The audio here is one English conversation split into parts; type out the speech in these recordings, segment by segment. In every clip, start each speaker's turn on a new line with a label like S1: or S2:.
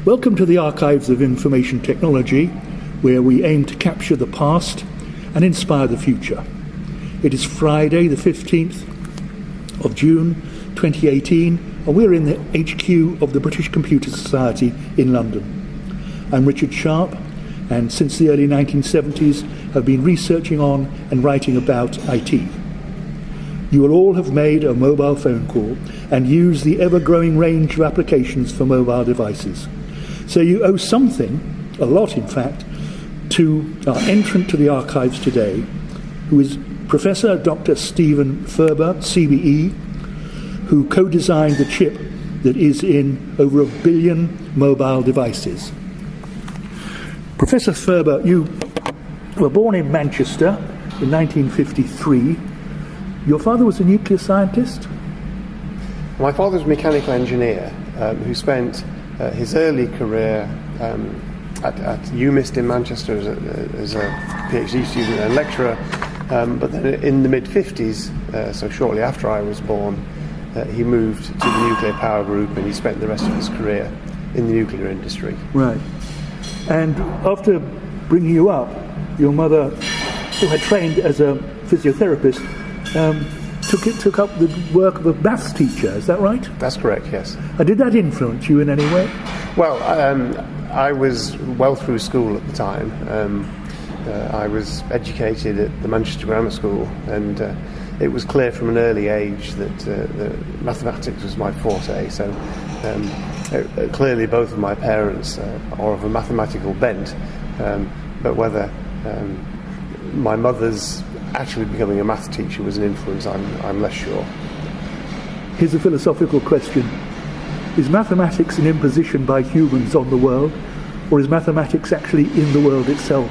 S1: Welcome to the Archives of Information Technology, where we aim to capture the past and inspire the future. It is Friday, the 15th of June 2018, and we're in the HQ of the British Computer Society in London. I'm Richard Sharpe, and since the early 1970s have been researching on and writing about IT. You will all have made a mobile phone call and use the ever-growing range of applications for mobile devices. So you owe something, a lot in fact, to our entrant to the archives today, who is Professor Dr. Stephen Furber, CBE, who co-designed the chip that is in over 1 billion mobile devices. Professor Furber, you were born in Manchester in 1953. Your father was a nuclear scientist?
S2: My father was a mechanical engineer who spent his early career at UMIST in Manchester as a PhD student and lecturer, but then in the mid-50s, so shortly after I was born, he moved to the nuclear power group and he spent the rest of his career in the nuclear industry.
S1: Right. And after bringing you up, your mother, who had trained as a physiotherapist, took up the work of a maths teacher, is that right?
S2: That's correct, yes.
S1: Did that influence you in any way?
S2: Well, I was well through school at the time. I was educated at the Manchester Grammar School, and it was clear from an early age that mathematics was my forte. So clearly both of my parents are of a mathematical bent, but whether my mother's actually becoming a math teacher was an influence, I'm less sure.
S1: Here's a philosophical question. Is mathematics an imposition by humans on the world, or is mathematics actually in the world itself?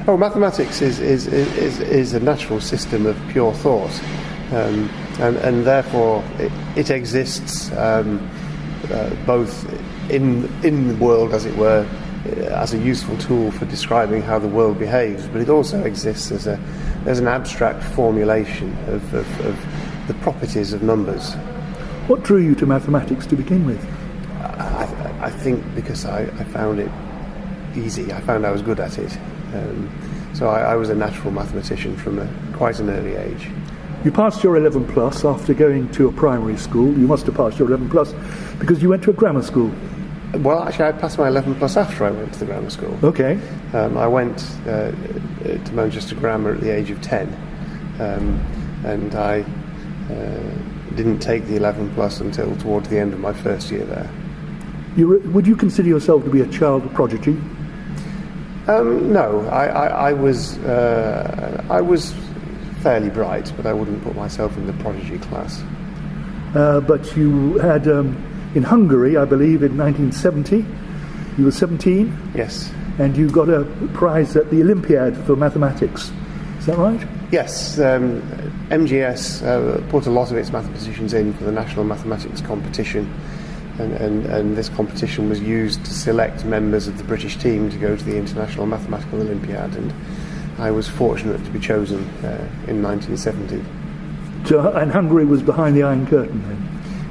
S2: Oh, mathematics is a natural system of pure thought, and therefore it exists both in the world, as it were, as a useful tool for describing how the world behaves, but it also exists as an abstract formulation of the properties of numbers.
S1: What drew you to mathematics to begin with?
S2: I think because I found it easy. I found I was good at it. So I was a natural mathematician from quite an early age.
S1: You passed your 11 plus after going to a primary school. You must have passed your 11 plus because you went to a grammar school.
S2: Well, actually, I passed my 11 plus after I went to the grammar school.
S1: Okay.
S2: I went to Manchester Grammar at the age of 10, and I didn't take the 11 plus until towards the end of my first year there.
S1: Would you consider yourself to be a child prodigy?
S2: No, I was fairly bright, but I wouldn't put myself in the prodigy class.
S1: But you had, in Hungary, I believe, in 1970, you were 17?
S2: Yes.
S1: And you got a prize at the Olympiad for mathematics. Is that right?
S2: Yes. MGS put a lot of its mathematicians in for the National Mathematics Competition, and this competition was used to select members of the British team to go to the International Mathematical Olympiad, and I was fortunate to be chosen in 1970.
S1: So, and Hungary was behind the Iron Curtain then?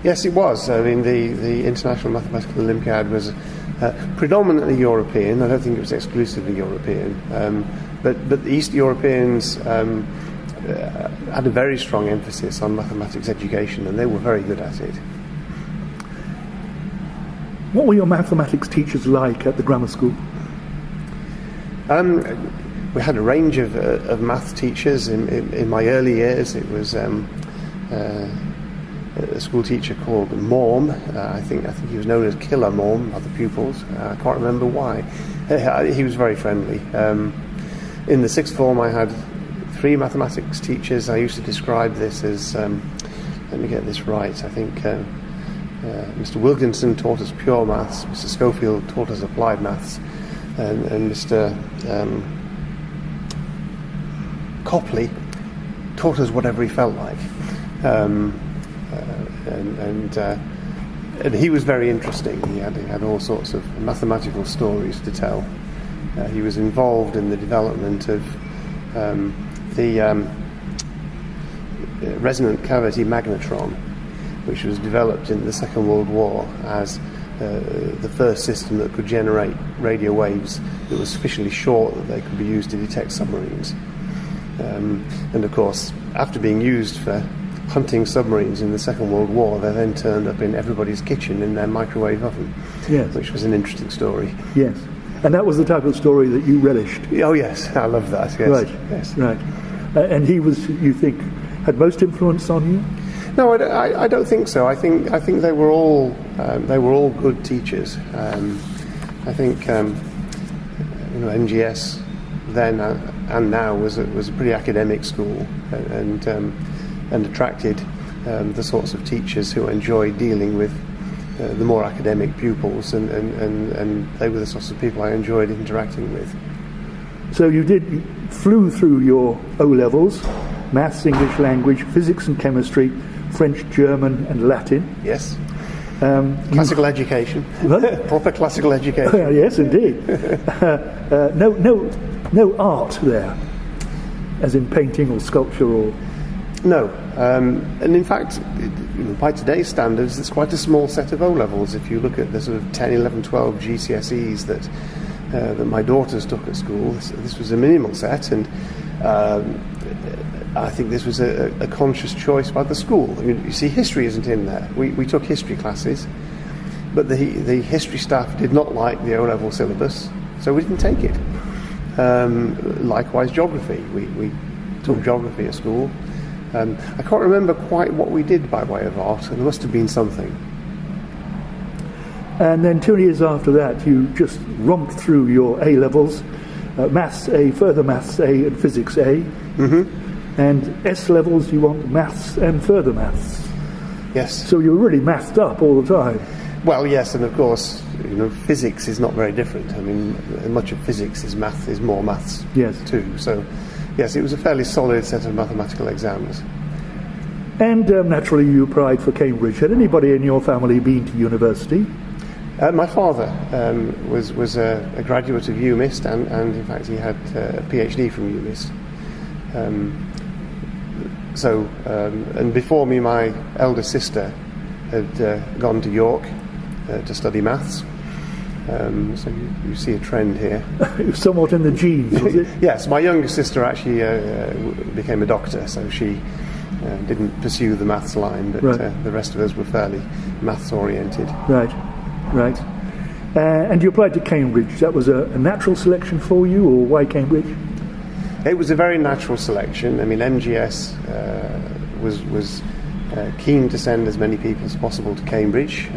S2: Yes, it was. I mean, the International Mathematical Olympiad was predominantly European. I don't think it was exclusively European. But the East Europeans had a very strong emphasis on mathematics education, and they were very good at it.
S1: What were your mathematics teachers like at the grammar school?
S2: We had a range of math teachers. In my early years, it was a school teacher called Morm. I think he was known as Killer Morm by the pupils. I can't remember why. He was very friendly. In the sixth form, I had 3 mathematics teachers. I used to describe this as, let me get this right, I think Mr. Wilkinson taught us pure maths, Mr. Schofield taught us applied maths, and Mr. Copley taught us whatever he felt like. And he was very interesting. He had all sorts of mathematical stories to tell. He was involved in the development of the resonant cavity magnetron, which was developed in the Second World War as the first system that could generate radio waves that was sufficiently short that they could be used to detect submarines. And of course, after being used for hunting submarines in the Second World War, they then turned up in everybody's kitchen in their microwave oven,
S1: yes,
S2: which was an interesting story.
S1: Yes, and that was the type of story that you relished.
S2: Oh yes, I love that. Yes.
S1: Right,
S2: yes.
S1: Right. And he was, you think, had most influence on you?
S2: No, I don't think so. I think they were all good teachers. I think MGS then and now was a pretty academic school, and attracted the sorts of teachers who enjoyed dealing with the more academic pupils, and they were the sorts of people I enjoyed interacting with.
S1: So you flew through your O-levels, maths, English language, physics and chemistry, French, German and Latin.
S2: Yes. Classical education. Proper classical education.
S1: Yes, indeed. No art there, as in painting or sculpture or...
S2: No. And in fact, by today's standards, it's quite a small set of O-levels. If you look at the sort of 10, 11, 12 GCSEs that my daughters took at school, this was a minimal set, and I think this was a conscious choice by the school. I mean, you see, history isn't in there. We took history classes, but the history staff did not like the O-level syllabus, so we didn't take it. Likewise, geography. We took geography at school. I can't remember quite what we did by way of art, and there must have been something.
S1: And then 2 years after that, you just romped through your A-levels, maths A, further maths A, and physics A. Mm-hmm. And S-levels, you want maths and further maths.
S2: Yes.
S1: So you're really mathed up all the time.
S2: Well, yes, and of course, physics is not very different. I mean, much of physics is more maths,
S1: yes,
S2: too. So, yes, it was a fairly solid set of mathematical exams.
S1: And naturally, you applied for Cambridge. Had anybody in your family been to university?
S2: My father was a graduate of UMIST, and in fact he had a PhD from UMIST. And before me, my elder sister had gone to York to study maths. So you see a trend here.
S1: It was somewhat in the genes, was it?
S2: Yes, my younger sister actually became a doctor, so she didn't pursue the maths line, but right. The rest of us were fairly maths oriented.
S1: Right. Right. And you applied to Cambridge. That was a natural selection for you, or why Cambridge?
S2: It was a very natural selection. I mean, MGS was keen to send as many people as possible to Cambridge.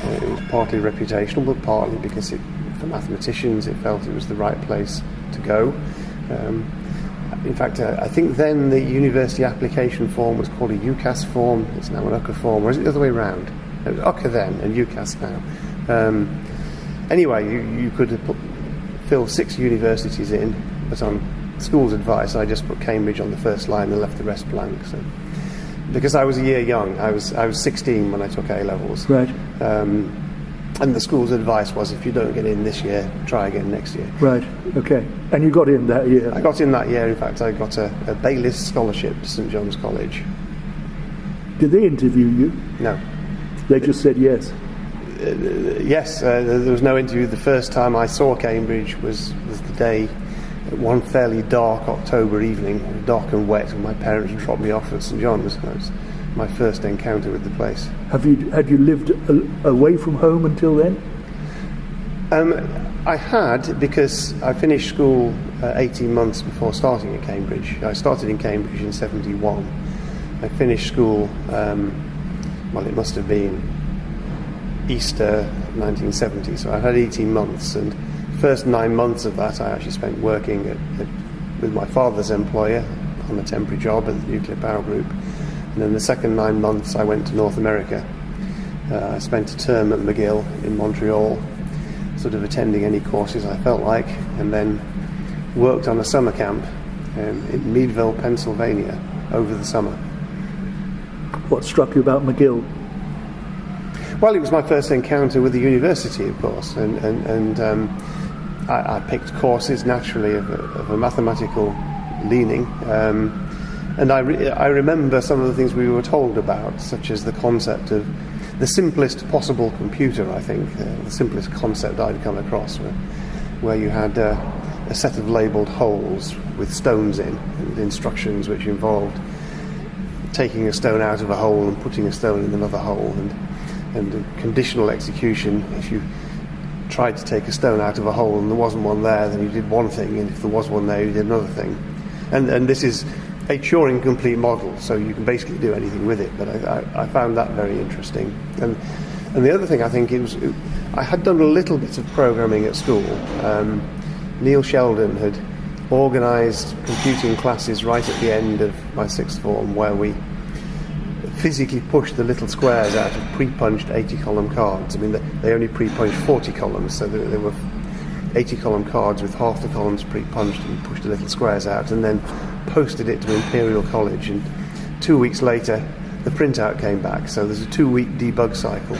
S2: It was partly reputational, but partly because for mathematicians it felt it was the right place to go. In fact, I think then the university application form was called a UCAS form. It's now an UCA form, or is it the other way around? It was UCA then and UCAS now. Anyway, you could fill 6 universities in, but on school's advice I just put Cambridge on the first line and left the rest blank. So, because I was a year young, I was 16 when I took A-levels. Right. And the school's advice was, if you don't get in this year, try again next year.
S1: Right, okay. And you got in that year?
S2: I got in that year. In fact, I got a Baylis scholarship to St John's College.
S1: Did they interview you?
S2: No.
S1: They just said yes?
S2: Yes, there was no interview. The first time I saw Cambridge was the day, one fairly dark October evening, dark and wet, and my parents dropped me off at St John's. That was my first encounter with the place.
S1: Had you lived away from home until then?
S2: I had, because I finished school 18 months before starting at Cambridge. I started in Cambridge in 71. I finished school, it must have been Easter 1970, so I had 18 months, and the first 9 months of that I actually spent working with my father's employer on a temporary job at the nuclear power group, and then the second 9 months I went to North America. I spent a term at McGill in Montreal, sort of attending any courses I felt like, and then worked on a summer camp in Meadville, Pennsylvania over the summer.
S1: What struck you about McGill?
S2: Well, it was my first encounter with the university, of course, and I picked courses naturally of a mathematical leaning, and I remember some of the things we were told about, such as the concept of the simplest possible computer, I think, the simplest concept I'd come across, where you had a set of labelled holes with stones in, and instructions which involved taking a stone out of a hole and putting a stone in another hole, and a conditional execution. If you tried to take a stone out of a hole and there wasn't one there, then you did one thing, and if there was one there, you did another thing. And this is a Turing complete model, so you can basically do anything with it, but I found that very interesting. And the other thing, I think, I had done a little bit of programming at school. Neil Sheldon had organised computing classes right at the end of my sixth form, where we physically pushed the little squares out of pre-punched 80-column cards. I mean, they only pre-punched 40 columns, so there were 80-column cards with half the columns pre-punched, and we pushed the little squares out and then posted it to Imperial College. And 2 weeks later, the printout came back. So there's a 2-week debug cycle,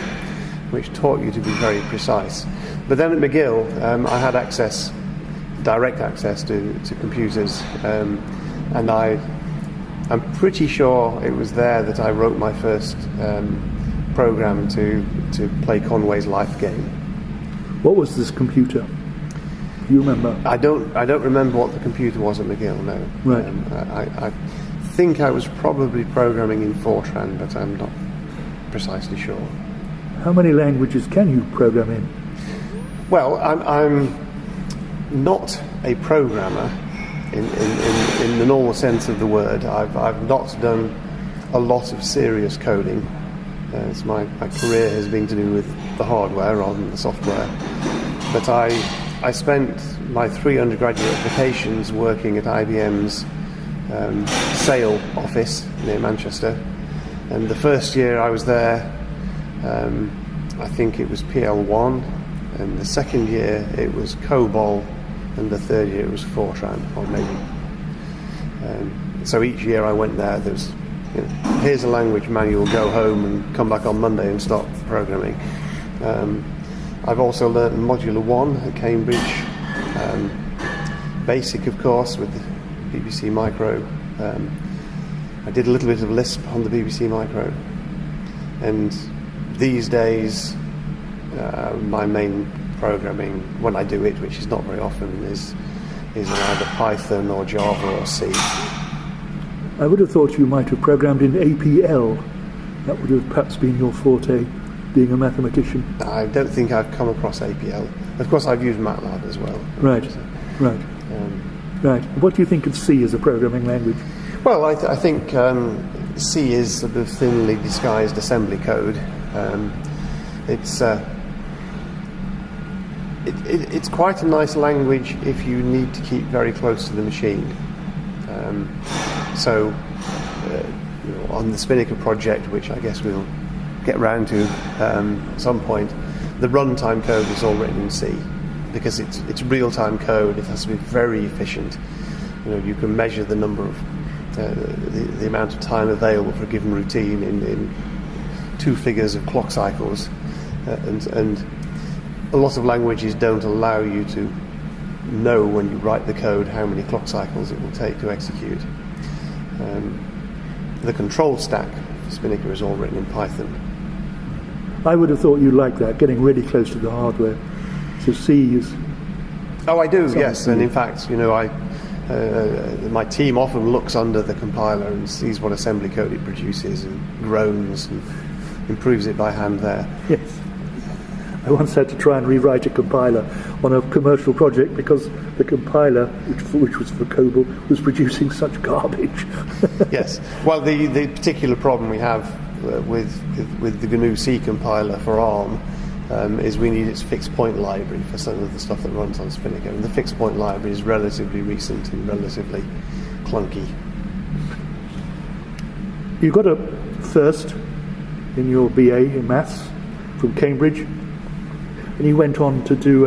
S2: which taught you to be very precise. But then at McGill, I had direct access to computers, and I'm pretty sure it was there that I wrote my first program to play Conway's Life game.
S1: What was this computer? Do you remember?
S2: I don't remember what the computer was at McGill, no.
S1: Right.
S2: I think I was probably programming in Fortran, but I'm not precisely sure.
S1: How many languages can you program in?
S2: Well, I'm not a programmer in the normal sense of the word. I've not done a lot of serious coding. My career has been to do with the hardware rather than the software. But I spent my 3 undergraduate applications working at IBM's Sale office near Manchester. And the first year I was there, I think it was PL1, and the second year it was COBOL, and the third year it was Fortran, or maybe. So each year I went there, there's, here's a language manual, go home and come back on Monday and start programming. I've also learnt Modular 1 at Cambridge, Basic, of course, with the BBC Micro. I did a little bit of Lisp on the BBC Micro. And these days, my main programming, when I do it, which is not very often, is in either Python or Java or C.
S1: I would have thought you might have programmed in APL. That would have perhaps been your forte, being a mathematician. I
S2: don't think I've come across APL. Of course, I've used MATLAB as well.
S1: Right. What do you think of C as a programming language?
S2: Well, I think C is sort of thinly disguised assembly code. It's quite a nice language if you need to keep very close to the machine. On the Spinnaker project, which I guess we'll get round to at some point, the runtime code is all written in C because it's real-time code. It has to be very efficient. You can measure the number of the amount of time available for a given routine in 2 figures of clock cycles, and a lot of languages don't allow you to know when you write the code how many clock cycles it will take to execute. The control stack for Spinnaker is all written in Python.
S1: I would have thought you liked that, getting really close to the hardware. So C is...
S2: Oh, I do, yes. And in fact, my team often looks under the compiler and sees what assembly code it produces and groans and improves it by hand there.
S1: Yes. I once had to try and rewrite a compiler on a commercial project because the compiler, which was for COBOL, was producing such garbage.
S2: Yes. Well, the particular problem we have with the GNU C compiler for ARM is we need its fixed point library for some of the stuff that runs on Spinnaker. And the fixed point library is relatively recent and relatively clunky.
S1: You got a first in your BA in maths from Cambridge. And you went on to do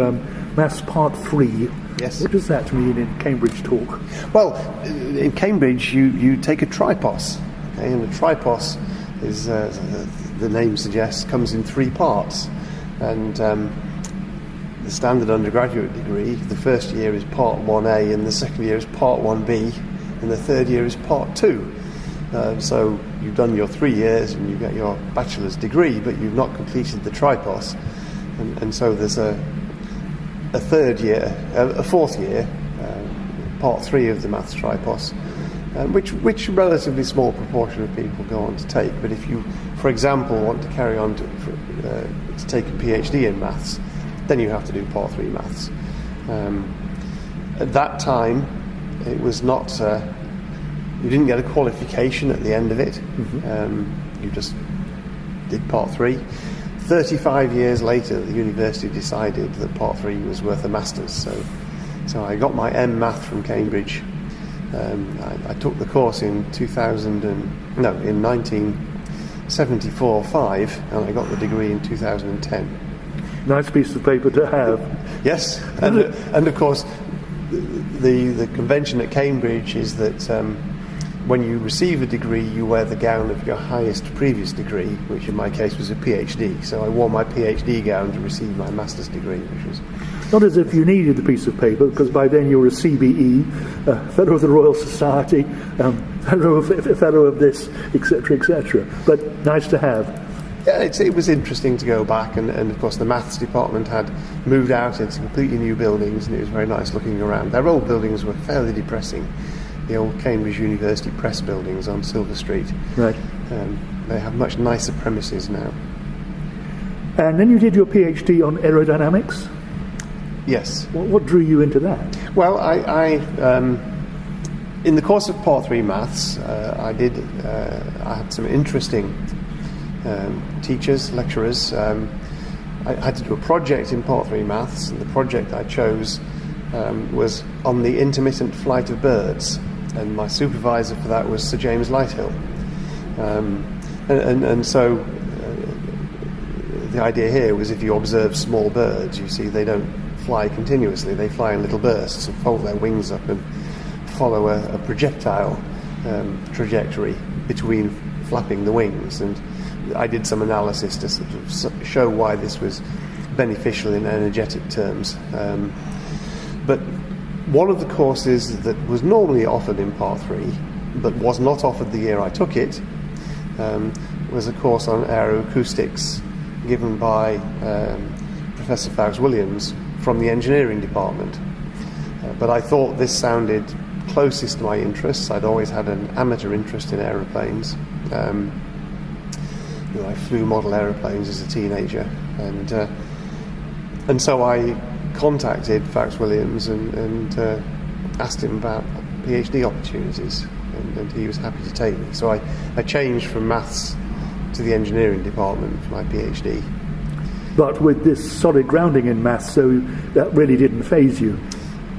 S1: Maths Part 3.
S2: Yes.
S1: What does that mean in Cambridge talk?
S2: Well, in Cambridge you take a tripos. Okay? And a tripos is, the name suggests, comes in 3 parts. And the standard undergraduate degree, the first year is Part 1A, and the second year is Part 1B, and the third year is Part 2. So you've done your 3 years and you get your bachelor's degree, but you've not completed the tripos. And so there's a fourth year, part 3 of the maths tripos, which a relatively small proportion of people go on to take. But if you, for example, want to carry on to take a PhD in maths, then you have to do part 3 maths. At that time, it was not, you didn't get a qualification at the end of it. Mm-hmm. You just did part 3. 35 years later, the university decided that part 3 was worth a master's. So I got my M Math from Cambridge. I took the course in 1974-5, and I got the degree in 2010.
S1: Nice piece of paper to have.
S2: Yes, and of course, the convention at Cambridge is that when you receive a degree, you wear the gown of your highest previous degree, which in my case was a PhD. So I wore my PhD gown to receive my master's degree, which was...
S1: Not as if you needed the piece of paper, because by then you were a CBE, Fellow of the Royal Society, Fellow of this, etc., etc. But nice to have.
S2: Yeah, it was interesting to go back, and of course the maths department had moved out into completely new buildings, and it was very nice looking around. Their old buildings were fairly depressing. The old Cambridge University Press buildings on Silver Street. Right. They have much nicer premises now.
S1: And then you did your PhD on aerodynamics?
S2: Yes.
S1: What drew you into that?
S2: Well, I in the course of part 3 maths, I had some interesting teachers, lecturers. I had to do a project in part 3 maths, and the project I chose was on the intermittent flight of birds, and my supervisor for that was Sir James Lighthill. And so the idea here was, if you observe small birds, you see they don't fly continuously, they fly in little bursts and fold their wings up and follow a projectile trajectory between flapping the wings. And I did some analysis to sort of show why this was beneficial in energetic terms. But one of the courses that was normally offered in part 3, but was not offered the year I took it, was a course on aeroacoustics given by Professor Fabs Williams from the engineering department. But I thought this sounded closest to my interests. I'd always had an amateur interest in aeroplanes. I flew model aeroplanes as a teenager, and so I contacted Fabs Williams and asked him about PhD opportunities, and he was happy to take me. So I changed from maths to the engineering department for my PhD.
S1: But with this solid grounding in maths, so that really didn't faze you?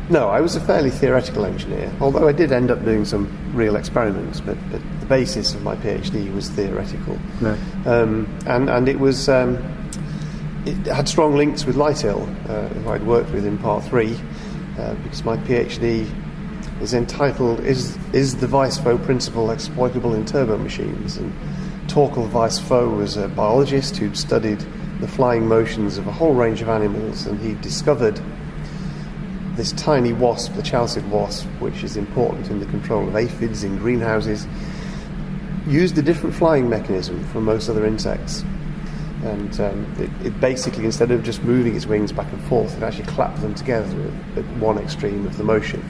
S2: No, I was a fairly theoretical engineer, although I did end up doing some real experiments, but the basis of my PhD was theoretical. Right. And it was... it had strong links with Lighthill, who I'd worked with in part 3, because my PhD is entitled "Is the Weisfo Principle Exploitable in Turbo Machines?" And Torkel Weisfo was a biologist who'd studied the flying motions of a whole range of animals, and he discovered this tiny wasp, the chalcid wasp, which is important in the control of aphids in greenhouses, used a different flying mechanism from most other insects. And it basically, instead of just moving its wings back and forth, it actually clapped them together at one extreme of the motion.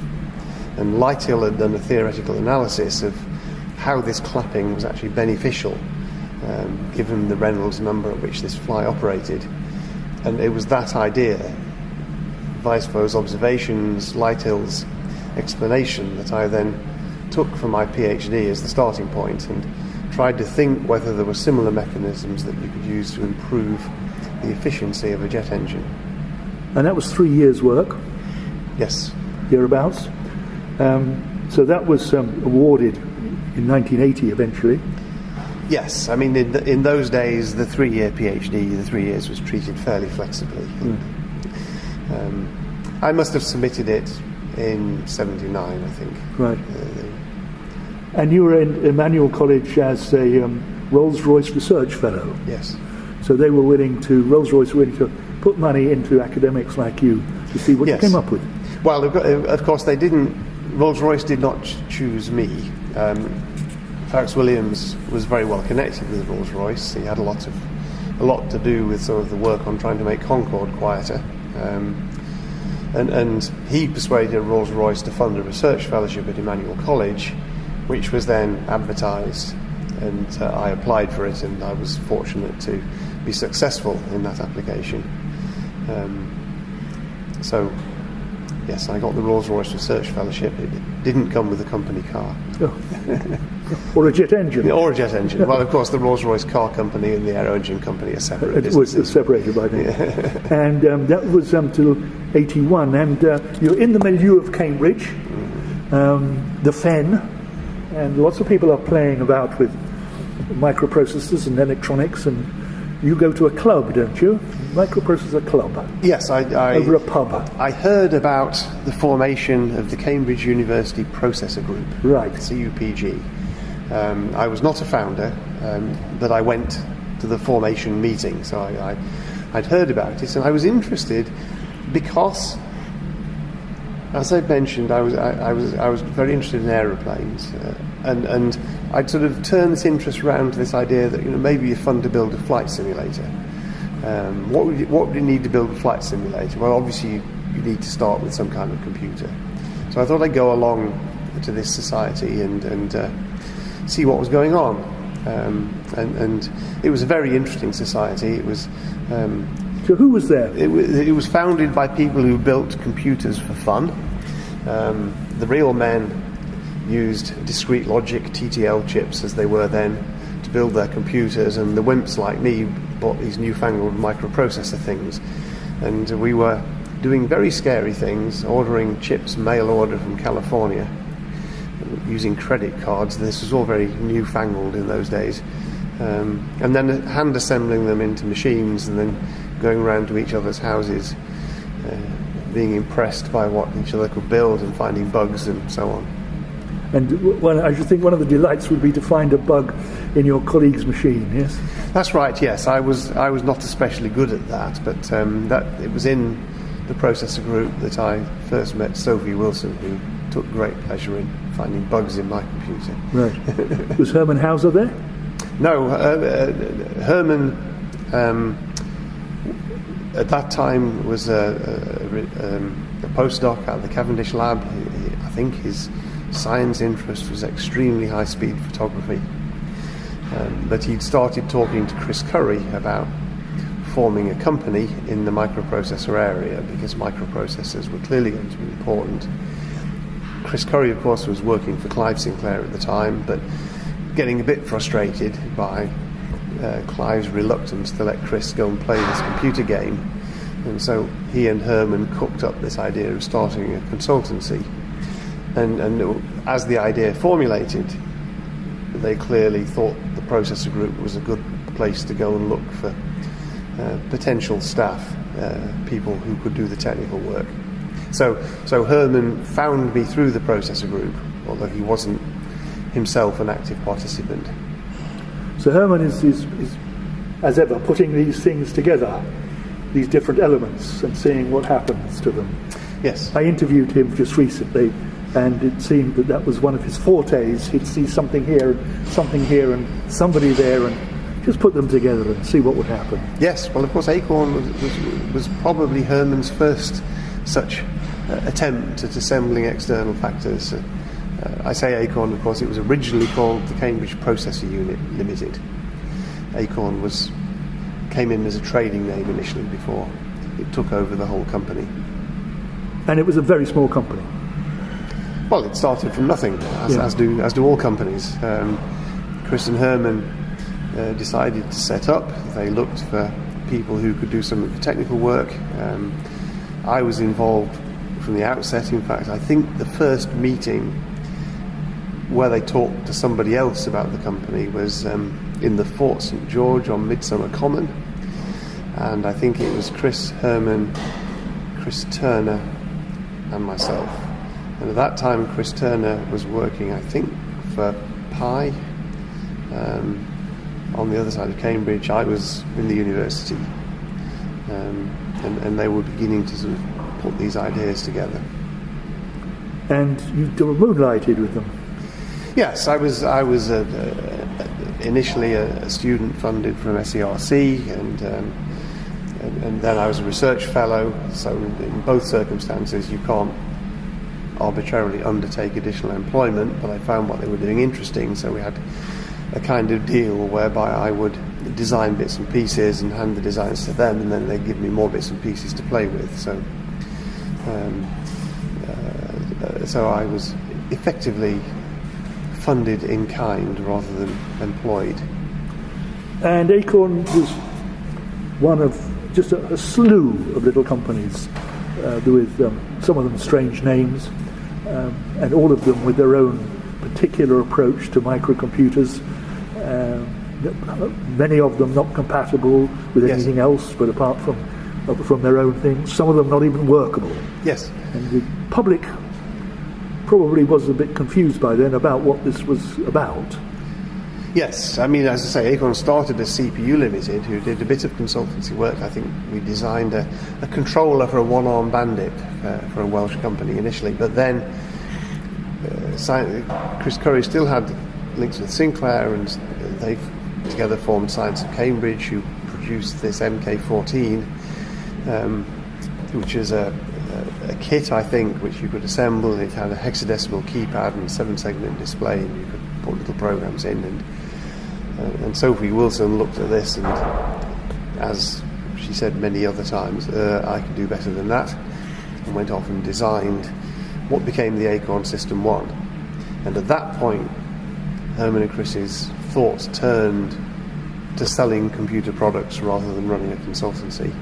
S2: And Lighthill had done a theoretical analysis of how this clapping was actually beneficial, given the Reynolds number at which this fly operated. And it was that idea, Weisfo's observations, Lighthill's explanation, that I then took for my PhD as the starting point, and tried to think whether there were similar mechanisms that you could use to improve the efficiency of a jet engine.
S1: And that was 3 years' work?
S2: Yes.
S1: Thereabouts. So that was awarded in 1980 eventually?
S2: Yes. I mean, in those days, the 3-year PhD, the 3 years was treated fairly flexibly. I must have submitted it in 79, I think.
S1: Right. And you were in Emmanuel College as a Rolls-Royce Research Fellow.
S2: Yes.
S1: So they were Rolls-Royce were willing to put money into academics like you to see what you came up with. Well,
S2: of course, they didn't. Rolls-Royce did not choose me. Farrax Williams was very well connected with Rolls-Royce. He had a lot to do with sort of the work on trying to make Concorde quieter. And he persuaded Rolls-Royce to fund a research fellowship at Emmanuel College, which was then advertised, and I applied for it, and I was fortunate to be successful in that application. So yes, I got the Rolls-Royce Research Fellowship. It didn't come with a company car.
S1: Oh. Or a jet engine.
S2: Or a jet engine. Well, of course, the Rolls-Royce car company and the aero engine company are separate.
S1: It was separated by then. Yeah. And that was till 81. And you're in the milieu of Cambridge, the Fen, and lots of people are playing about with microprocessors and electronics, and you go to a club, don't you? Microprocessor club.
S2: Yes,
S1: over a pub.
S2: I heard about the formation of the Cambridge University Processor Group,
S1: right?
S2: CUPG. I was not a founder, but I went to the formation meeting, so I'd heard about it, and I was interested because, as I mentioned, I was very interested in aeroplanes, and I'd sort of turned this interest around to this idea that maybe it's fun to build a flight simulator. What would you need to build a flight simulator? Well, obviously you need to start with some kind of computer. So I thought I'd go along to this society and see what was going on. And it was a very interesting society. It was.
S1: So who was there?
S2: It was founded by people who built computers for fun. The real men used discrete logic TTL chips, as they were then, to build their computers, and the wimps like me bought these newfangled microprocessor things. And we were doing very scary things, ordering chips mail order from California, using credit cards. This was all very newfangled in those days. And then hand assembling them into machines, and then going around to each other's houses, being impressed by what each other could build and finding bugs and so on.
S1: And I should think one of the delights would be to find a bug in your colleague's machine, yes?
S2: That's right, yes. I was not especially good at that, but that it was in the processor group that I first met Sophie Wilson, who took great pleasure in finding bugs in my computer.
S1: Right. Was Herman Hauser there?
S2: No, Herman at that time was a postdoc at the Cavendish lab. I think his science interest was extremely high-speed photography. But he'd started talking to Chris Curry about forming a company in the microprocessor area, because microprocessors were clearly going to be important. Chris Curry, of course, was working for Clive Sinclair at the time, but getting a bit frustrated by Clive's reluctance to let Chris go and play this computer game. And so he and Herman cooked up this idea of starting a consultancy. And as the idea formulated, they clearly thought the processor group was a good place to go and look for potential staff, people who could do the technical work. So Herman found me through the processor group, although he wasn't himself an active participant.
S1: So Herman is as ever, putting these things together, these different elements, and seeing what happens to them.
S2: Yes.
S1: I interviewed him just recently, and it seemed that was one of his fortes. He'd see something here, and somebody there, and just put them together and see what would happen.
S2: Yes, well, of course, Acorn was probably Herman's first such attempt at assembling external factors. I say Acorn, of course, it was originally called the Cambridge Processor Unit Limited. Acorn came in as a trading name initially before it took over the whole company.
S1: And it was a very small company.
S2: Well, it started from nothing, as do all companies. Chris and Herman decided to set up. They looked for people who could do some of the technical work. I was involved from the outset. In fact, I think the first meeting where they talked to somebody else about the company was in the Fort St George on Midsummer Common, and I think it was Chris, Herman, Chris Turner and myself. And at that time Chris Turner was working, I think, for Pi on the other side of Cambridge. I was in the university, and they were beginning to sort of put these ideas together.
S1: And you moonlighted with them?
S2: Yes, I was initially a student funded from SERC, and then I was a research fellow. So in both circumstances, you can't arbitrarily undertake additional employment, but I found what they were doing interesting, so we had a kind of deal whereby I would design bits and pieces and hand the designs to them, and then they'd give me more bits and pieces to play with. So I was effectively funded in kind rather than employed.
S1: And Acorn was one of just a slew of little companies with some of them strange names, and all of them with their own particular approach to microcomputers. Many of them not compatible with anything else, but apart from their own things. Some of them not even workable.
S2: Yes.
S1: And the public probably was a bit confused by then about what this was about.
S2: Yes, I mean, as I say, Acorn started as CPU Limited, who did a bit of consultancy work. I think we designed a controller for a one-arm bandit for a Welsh company initially, but then Chris Curry still had links with Sinclair, and they together formed Science of Cambridge, who produced this MK14, which is a kit, I think, which you could assemble. It had a hexadecimal keypad and a 7-segment display, and you could put little programs in. And Sophie Wilson looked at this, and as she said many other times, I can do better than that, and went off and designed what became the Acorn System 1. And at that point, Herman and Chris's thoughts turned to selling computer products rather than running a consultancy.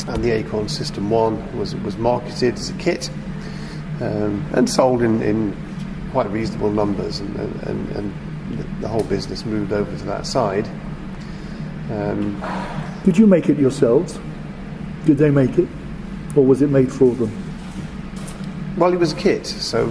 S2: And the Acorn System 1 was marketed as a kit, and sold in quite reasonable numbers, and the whole business moved over to that side.
S1: Did you make it yourselves? Did they make it, or was it made for them?
S2: Well, it was a kit, so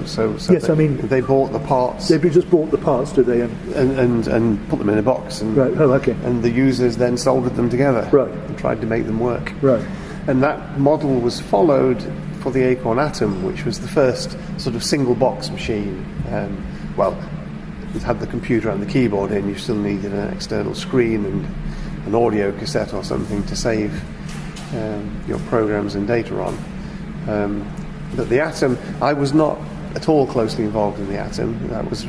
S1: yes,
S2: they bought the parts.
S1: They just bought the parts, did they?
S2: And put them in a box, and
S1: right. Oh, okay.
S2: And the users then soldered them together,
S1: right,
S2: and tried to make them work.
S1: Right.
S2: And that model was followed for the Acorn Atom, which was the first sort of single box machine. Well, it had the computer and the keyboard in. You still needed an external screen and an audio cassette or something to save your programs and data on. But the Atom, I was not at all closely involved in the Atom. That was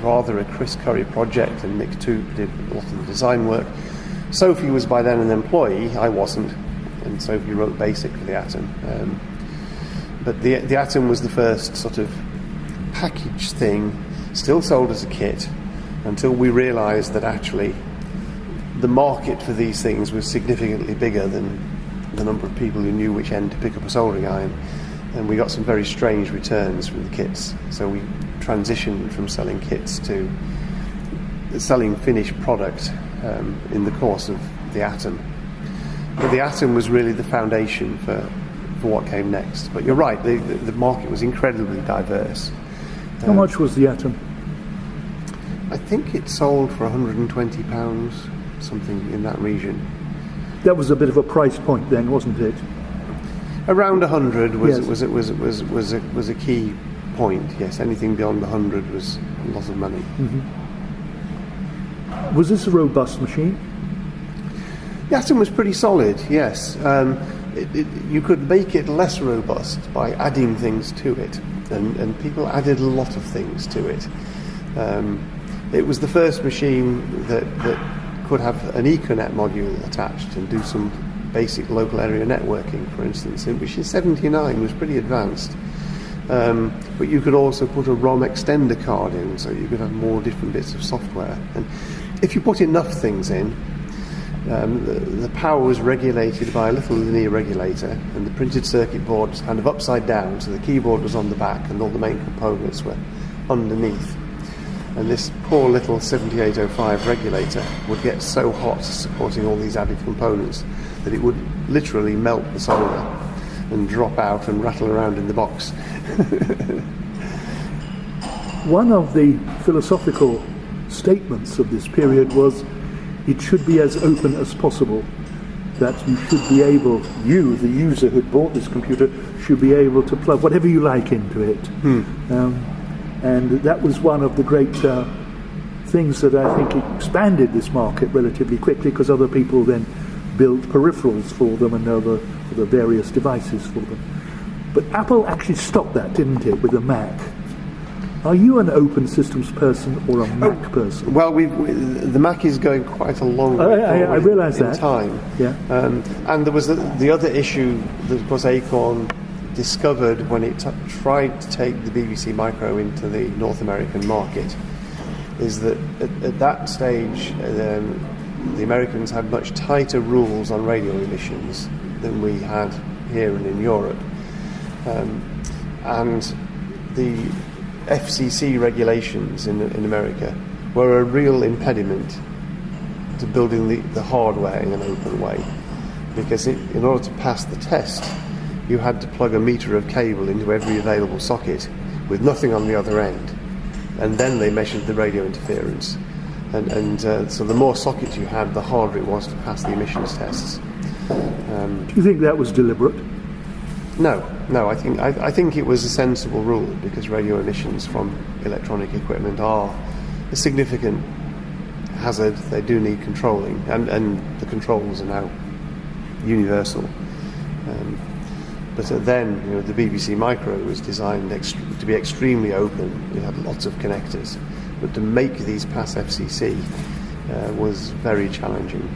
S2: rather a Chris Curry project, and Nick Toop did a lot of the design work. Sophie was by then an employee, I wasn't, and Sophie wrote BASIC for the Atom. But the Atom was the first sort of package thing, still sold as a kit, until we realised that actually the market for these things was significantly bigger than the number of people who knew which end to pick up a soldering iron. And we got some very strange returns from the kits. So we transitioned from selling kits to selling finished product in the course of the Atom. But the Atom was really the foundation for what came next. But you're right, the market was incredibly diverse.
S1: How much was the Atom?
S2: I think it sold for £120, something in that region.
S1: That was a bit of a price point then, wasn't it?
S2: Around 100
S1: yes.
S2: was a key point. Yes, anything beyond 100 was a lot of money.
S1: Mm-hmm. Was this a robust machine?
S2: The Atom was pretty solid. Yes, you could make it less robust by adding things to it, and people added a lot of things to it. It was the first machine that could have an Ethernet module attached and do some basic local area networking, for instance, which in '79 was pretty advanced. But you could also put a ROM extender card in, so you could have more different bits of software. And if you put enough things in, the power was regulated by a little linear regulator, and the printed circuit board was kind of upside down, so the keyboard was on the back and all the main components were underneath. And this poor little 7805 regulator would get so hot supporting all these added components that it would literally melt the solder and drop out and rattle around in the box.
S1: One of the philosophical statements of this period was it should be as open as possible, that you should be able, you, the user who bought this computer, should be able to plug whatever you like into it. And that was one of the great things that I think expanded this market relatively quickly, because other people then built peripherals for them and other the various devices for them. But Apple actually stopped that, didn't it, with the Mac? Are you an open systems person or a Mac person?
S2: Well, the Mac is going quite a long way
S1: I realise that.
S2: In time.
S1: Yeah.
S2: And there was the other issue that, of course, Acorn discovered when it tried to take the BBC Micro into the North American market, is that at that stage the Americans had much tighter rules on radio emissions than we had here and in Europe. And the FCC regulations in America were a real impediment to building the hardware in an open way, because in order to pass the test, you had to plug a meter of cable into every available socket with nothing on the other end, and then they measured the radio interference. And so the more sockets you had, the harder it was to pass the emissions tests.
S1: Do you think that was deliberate?
S2: No. I think it was a sensible rule, because radio emissions from electronic equipment are a significant hazard. They do need controlling, and the controls are now universal. But then, the BBC Micro was designed to be extremely open. It had lots of connectors, but to make these pass FCC was very challenging.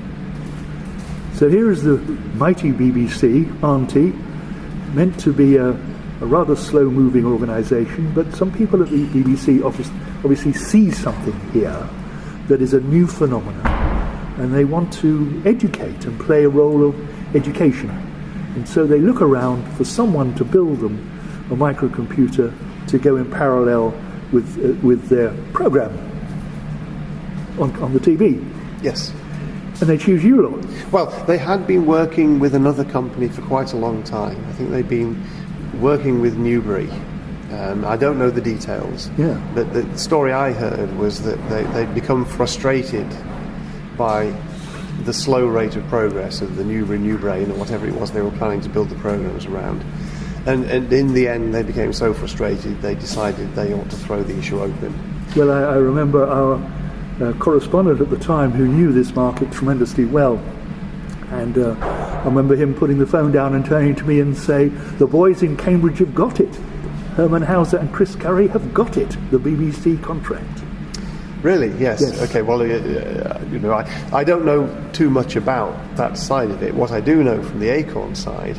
S1: So here is the mighty BBC, Auntie, meant to be a rather slow-moving organisation, but some people at the BBC obviously see something here that is a new phenomenon, and they want to educate and play a role of education. And so they look around for someone to build them a microcomputer to go in parallel with their program on the TV.
S2: Yes.
S1: And they choose you, Lord.
S2: Well, they had been working with another company for quite a long time. I think they'd been working with Newbury. I don't know the details.
S1: Yeah.
S2: But the story I heard was that they'd become frustrated by the slow rate of progress of the New Brain, or whatever it was they were planning to build the programs around. And in the end, they became so frustrated, they decided they ought to throw the issue open.
S1: Well, I remember our correspondent at the time who knew this market tremendously well. And I remember him putting the phone down and turning to me and say, "The boys in Cambridge have got it. Herman Hauser and Chris Curry have got it, the BBC contract."
S2: Really? Yes.
S1: Yes.
S2: Okay. Well, I don't know too much about that side of it. What I do know from the Acorn side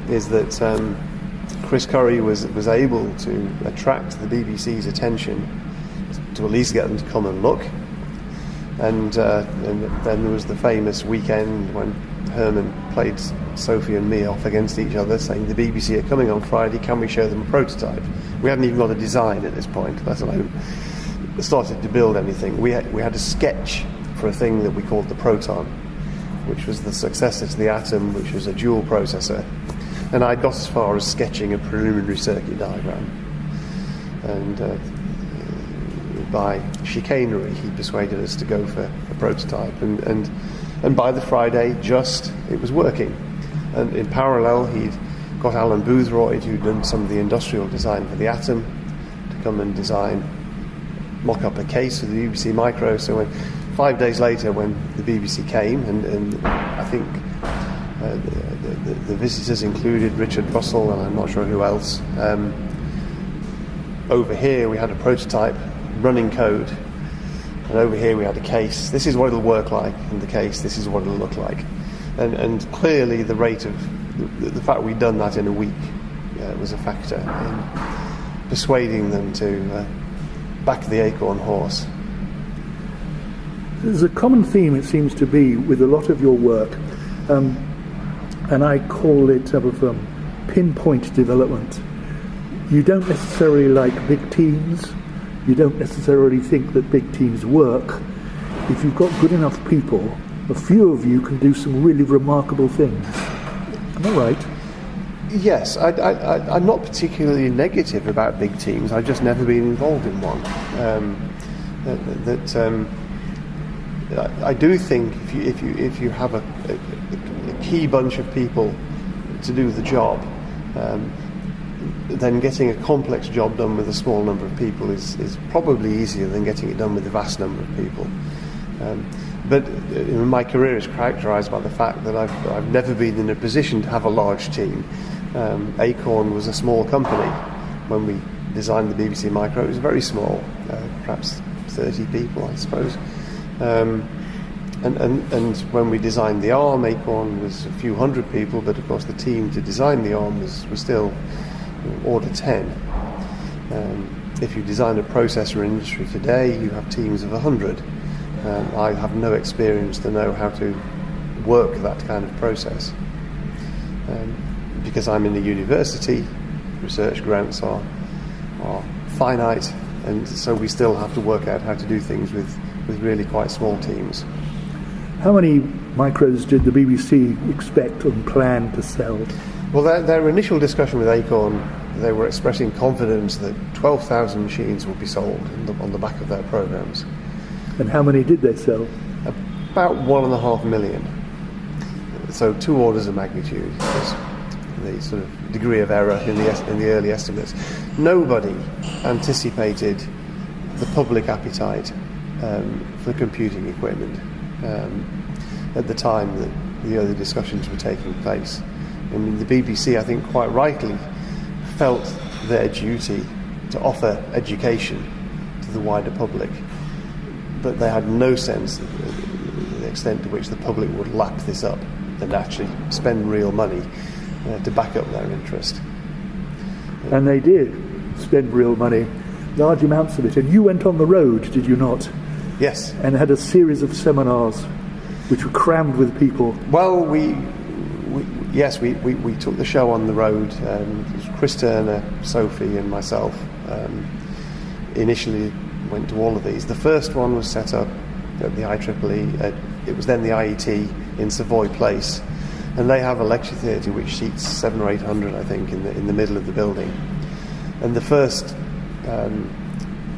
S2: is that Chris Curry was able to attract the BBC's attention to at least get them to come and look. And then there was the famous weekend when Herman played Sophie and me off against each other, saying, "The BBC are coming on Friday, can we show them a prototype?" We hadn't even got a design at this point, let alone started to build anything. We had a sketch for a thing that we called the Proton, which was the successor to the Atom, which was a dual processor. And I got as far as sketching a preliminary circuit diagram. And by chicanery, he persuaded us to go for a prototype. And by the Friday, it was working. And in parallel, he'd got Alan Boothroyd, who'd done some of the industrial design for the Atom, to come and mock up a case for the BBC Micro. So 5 days later, when the BBC came, and I think the visitors included Richard Russell and I'm not sure who else, over here we had a prototype running code, and over here we had a case. This is what it'll work like in the case, this is what it'll look like. And clearly the rate of the fact we'd done that in a week was a factor in persuading them to back the Acorn horse.
S1: There's a common theme, it seems to be, with a lot of your work, and I call it pinpoint development. You don't necessarily like big teams. You don't necessarily think that big teams work. If you've got good enough people, a few of you can do some really remarkable things. Am I right?
S2: Yes, I'm not particularly negative about big teams. I've just never been involved in one. I do think if you have a key bunch of people to do the job, then getting a complex job done with a small number of people is probably easier than getting it done with a vast number of people. But my career is characterised by the fact that I've never been in a position to have a large team. Acorn was a small company. When we designed the BBC Micro, it was very small, perhaps 30 people, I suppose. And when we designed the ARM, Acorn was a few hundred people, but of course the team to design the ARM was still order 10. If you design a processor in industry today, you have teams of 100. I have no experience to know how to work that kind of process. Because I'm in a university, research grants are finite, and so we still have to work out how to do things with really quite small teams.
S1: How many micros did the BBC expect and plan to sell?
S2: Well, their initial discussion with Acorn, they were expressing confidence that 12,000 machines would be sold on the back of their programs.
S1: And how many did they sell?
S2: About 1.5 million. So 2 orders of magnitude is the sort of degree of error in the early estimates. Nobody anticipated the public appetite for computing equipment at the time that the early discussions were taking place. I mean, the BBC, I think, quite rightly felt their duty to offer education to the wider public, but they had no sense of the extent to which the public would lap this up and actually spend real money to back up their interest.
S1: And they did spend real money, large amounts of it. And you went on the road, did you not?
S2: Yes.
S1: And had a series of seminars which were crammed with people.
S2: Well, we took the show on the road. It was Chris Turner, Sophie and myself initially went to all of these. The first one was set up at the IEEE. It was then the IET in Savoy Place, and they have a lecture theatre which seats 700 or 800, I think, in the middle of the building. And the first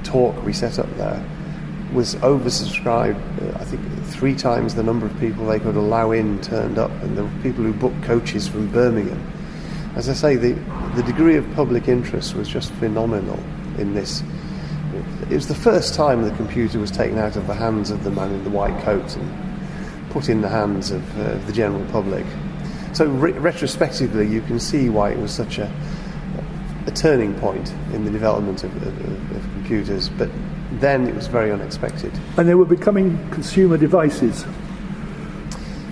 S2: talk we set up there was oversubscribed. I think 3 times the number of people they could allow in turned up, and there were people who booked coaches from Birmingham. As I say, the degree of public interest was just phenomenal in this. It was the first time the computer was taken out of the hands of the man in the white coat and put in the hands of the general public. So retrospectively, you can see why it was such a turning point in the development of computers, but then it was very unexpected. And
S1: they were becoming consumer devices.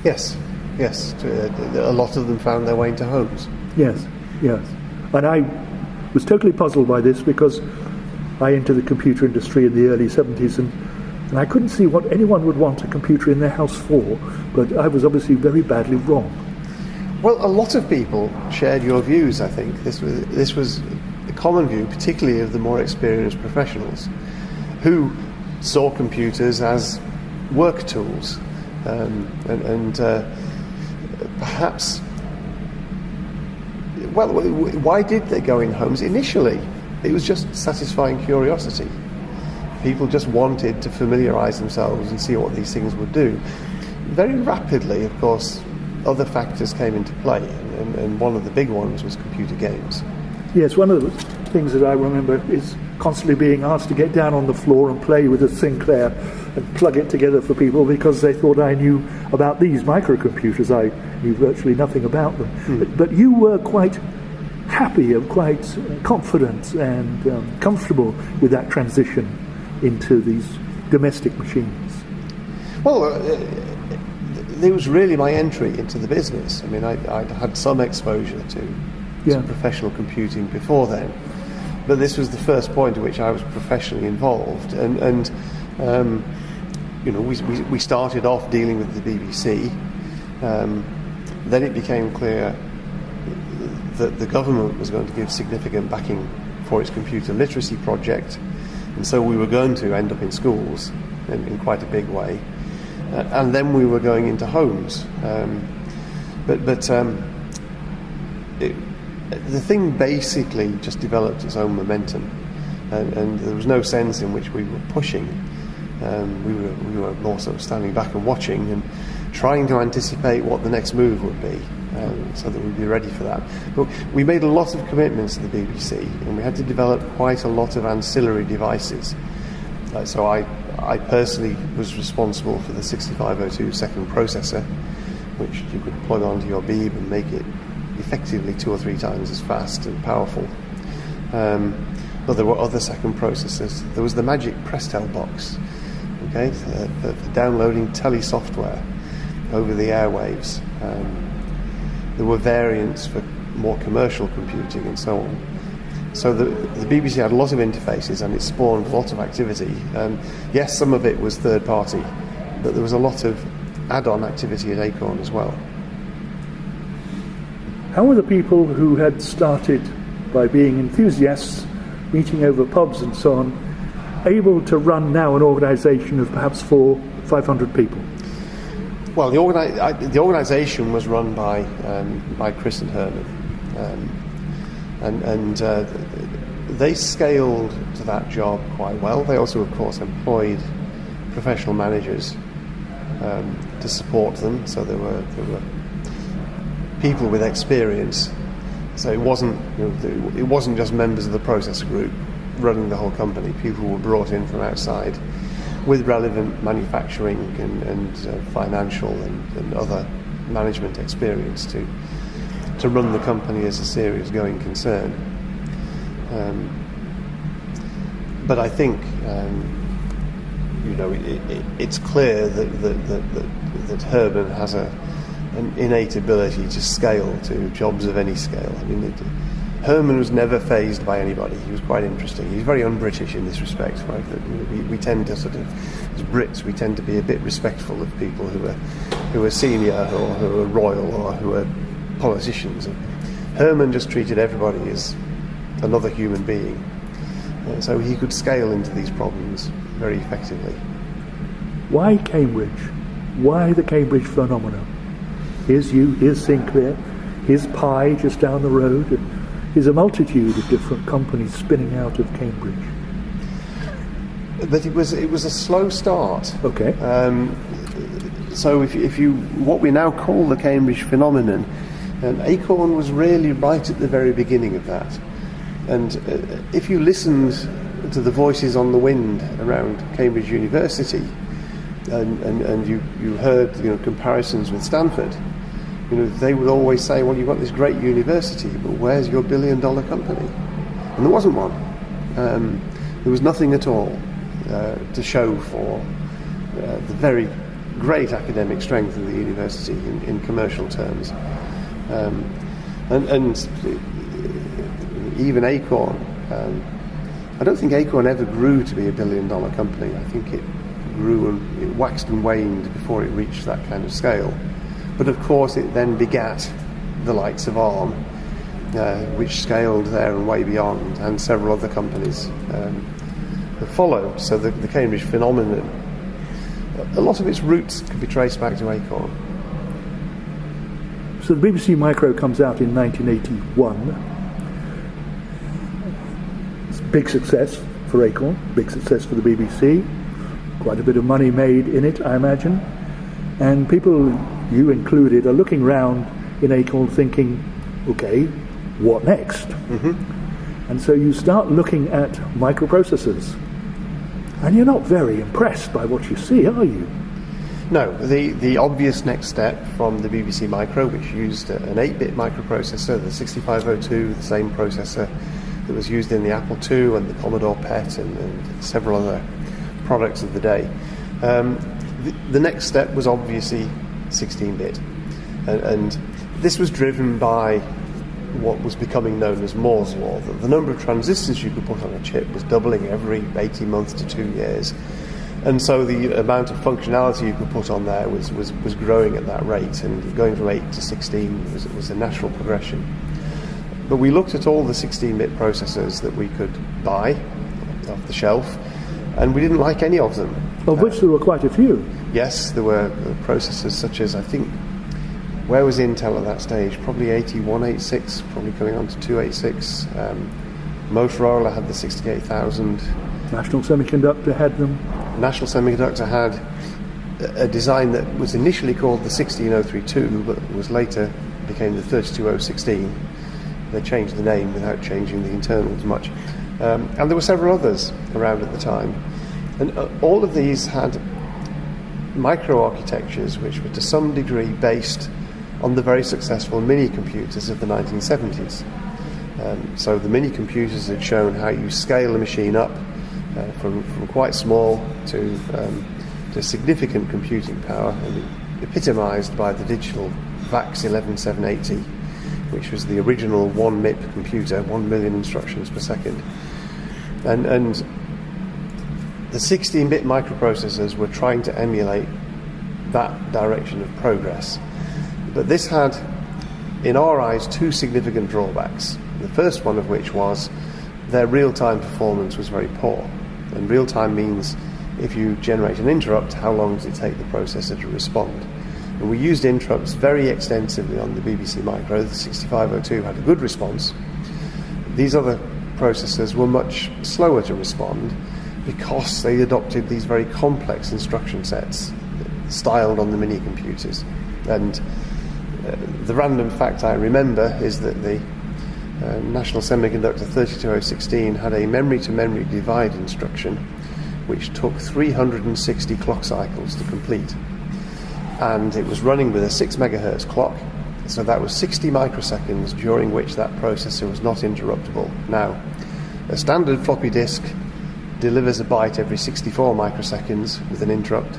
S2: Yes. A lot of them found their way into homes.
S1: Yes. And I was totally puzzled by this because I entered the computer industry in the early 70s and I couldn't see what anyone would want a computer in their house for, but I was obviously very badly wrong.
S2: Well, a lot of people shared your views, I think. This was a common view, particularly of the more experienced professionals, who saw computers as work tools, and perhaps, well, why did they go in homes? Initially, it was just satisfying curiosity. People just wanted to familiarise themselves and see what these things would do. Very rapidly, of course, other factors came into play, and one of the big ones was computer games.
S1: Yes, one of the things that I remember is constantly being asked to get down on the floor and play with a Sinclair and plug it together for people because they thought I knew about these microcomputers. I knew virtually nothing about them. But you were quite happy and quite confident and comfortable with that transition into these domestic machines.
S2: Well, it was really my entry into the business. I mean, I'd had some exposure to professional computing before then, but this was the first point at which I was professionally involved. And we started off dealing with the BBC. Then it became clear that the government was going to give significant backing for its computer literacy project, and so we were going to end up in schools in quite a big way. And then we were going into homes, but the thing basically just developed its own momentum, and there was no sense in which we were pushing. We were more sort of standing back and watching and trying to anticipate what the next move would be. so that we'd be ready for that. But we made a lot of commitments to the BBC, and we had to develop quite a lot of ancillary devices. So I personally was responsible for the 6502 second processor, which you could plug onto your beam and make it effectively 2 or 3 times as fast and powerful. But there were other second processors. There was the magic Prestel box, okay, for downloading tele-software over the airwaves. There were variants for more commercial computing and so on. So the BBC had a lot of interfaces, and it spawned a lot of activity. Yes, some of it was third party, but there was a lot of add-on activity at Acorn as well.
S1: How were the people who had started by being enthusiasts, meeting over pubs and so on, able to run now an organisation of perhaps 400-500 people?
S2: Well, the organisation was run by Chris and Herman, and they scaled to that job quite well. They also, of course, employed professional managers to support them. So there were people with experience. So it wasn't just members of the processor group running the whole company. People were brought in from outside with relevant manufacturing and financial and other management experience to run the company as a serious going concern. But I think it's clear that Herman has an innate ability to scale to jobs of any scale. I mean, Herman was never fazed by anybody. He was quite interesting. He's very un-British in this respect, right? We tend to sort of, as Brits, we tend to be a bit respectful of people who are senior or who are royal or who are politicians. And Herman just treated everybody as another human being. So he could scale into these problems very effectively. Why
S1: Cambridge? Why the Cambridge phenomenon? Here's you, here's Sinclair, here's Pi just down the road. There's a multitude of different companies spinning out of Cambridge.
S2: But it was a slow start.
S1: Okay.
S2: So if you what we now call the Cambridge phenomenon, Acorn was really right at the very beginning of that. And if you listened to the voices on the wind around Cambridge University, and you heard comparisons with Stanford, they would always say, well, you've got this great university, but where's your billion-dollar company? And there wasn't one. There was nothing at all to show for the very great academic strength of the university in commercial terms. And even Acorn, I don't think Acorn ever grew to be a billion-dollar company. I think it grew and it waxed and waned before it reached that kind of scale. But of course it then begat the likes of ARM, which scaled there and way beyond, and several other companies that followed. So the Cambridge phenomenon, a lot of its roots could be traced back to Acorn.
S1: So the BBC Micro comes out in 1981. It's a big success for Acorn, big success for the BBC. Quite a bit of money made in it, I imagine. And people, you included, are looking round in Acorn thinking, okay, what next? Mm-hmm. And so you start looking at microprocessors. And you're not very impressed by what you see, are you?
S2: No, the obvious next step from the BBC Micro, which used an 8-bit microprocessor, the 6502, the same processor that was used in the Apple II and the Commodore PET and several other products of the day. The next step was obviously 16-bit. And this was driven by what was becoming known as Moore's Law. The number of transistors you could put on a chip was doubling every 18 months to 2 years. And so the amount of functionality you could put on there was growing at that rate, and going from 8 to 16 was a natural progression. But we looked at all the 16-bit processors that we could buy off the shelf, and we didn't like any of them.
S1: Of which there were quite a few.
S2: Yes, there were processors such as, I think, where was Intel at that stage? Probably 8186, probably coming on to 286. Motorola had the 68000.
S1: National Semiconductor had them.
S2: National Semiconductor had a design that was initially called the 16032, but was later became the 32016. They changed the name without changing the internals much. And there were several others around at the time. And all of these had microarchitectures which were to some degree based on the very successful mini-computers of the 1970s. So the mini-computers had shown how you scale a machine up from quite small to significant computing power, and epitomised by the digital VAX 11780, which was the original 1 MIP computer, 1 million instructions per second. And the 16-bit microprocessors were trying to emulate that direction of progress. But this had, in our eyes, two significant drawbacks. The first one of which was their real-time performance was very poor. And real-time means if you generate an interrupt, how long does it take the processor to respond? And we used interrupts very extensively on the BBC Micro. The 6502 had a good response. These other processors were much slower to respond because they adopted these very complex instruction sets styled on the mini-computers. And the random fact I remember is that the National Semiconductor 32016 had a memory-to-memory divide instruction which took 360 clock cycles to complete. And it was running with a 6 megahertz clock, so that was 60 microseconds during which that processor was not interruptible. Now, a standard floppy disk delivers a byte every 64 microseconds with an interrupt,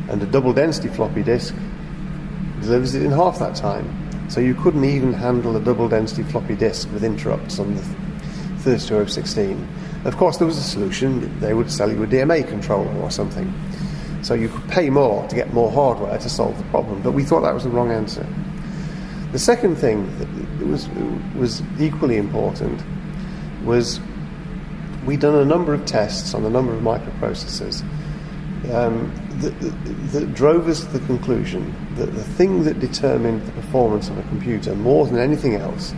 S2: and a double density floppy disk delivers it in half that time. So you couldn't even handle a double density floppy disk with interrupts on the 32016. Of course, there was a solution. They would sell you a DMA controller or something. So you could pay more to get more hardware to solve the problem. But we thought that was the wrong answer. The second thing that was equally important was we'd done a number of tests on a number of microprocessors that drove us to the conclusion that the thing that determined the performance of a computer more than anything else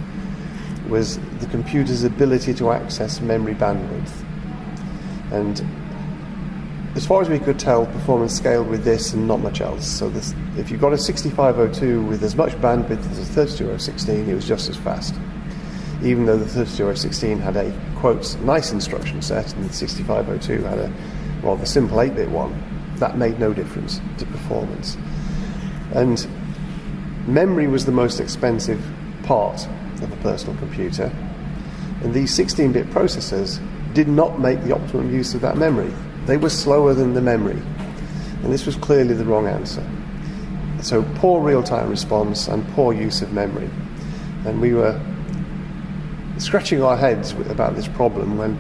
S2: was the computer's ability to access memory bandwidth. And as far as we could tell, performance scaled with this and not much else. So if you got a 6502 with as much bandwidth as a 32016, it was just as fast. Even though the 32016 had a, quote, nice instruction set, and the 6502 had a rather simple 8-bit one, that made no difference to performance. And memory was the most expensive part of a personal computer, and these 16-bit processors did not make the optimum use of that memory. They were slower than the memory, and this was clearly the wrong answer. So poor real-time response and poor use of memory. And we were scratching our heads about this problem when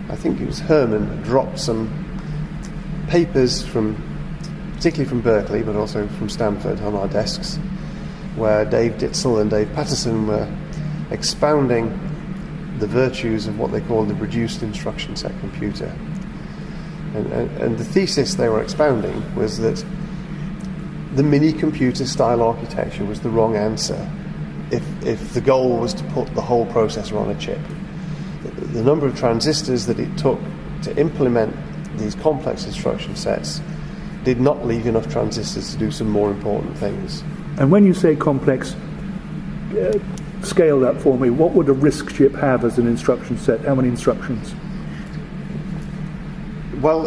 S2: I think it was Herman dropped some papers particularly from Berkeley, but also from Stanford, on our desks, where Dave Ditzel and Dave Patterson were expounding the virtues of what they call the reduced instruction set computer. And the thesis they were expounding was that the mini-computer style architecture was the wrong answer if the goal was to put the whole processor on a chip. The number of transistors that it took to implement these complex instruction sets did not leave enough transistors to do some more important things.
S1: And when you say complex, scale that for me. What would a RISC chip have as an instruction set? How many instructions?
S2: Well,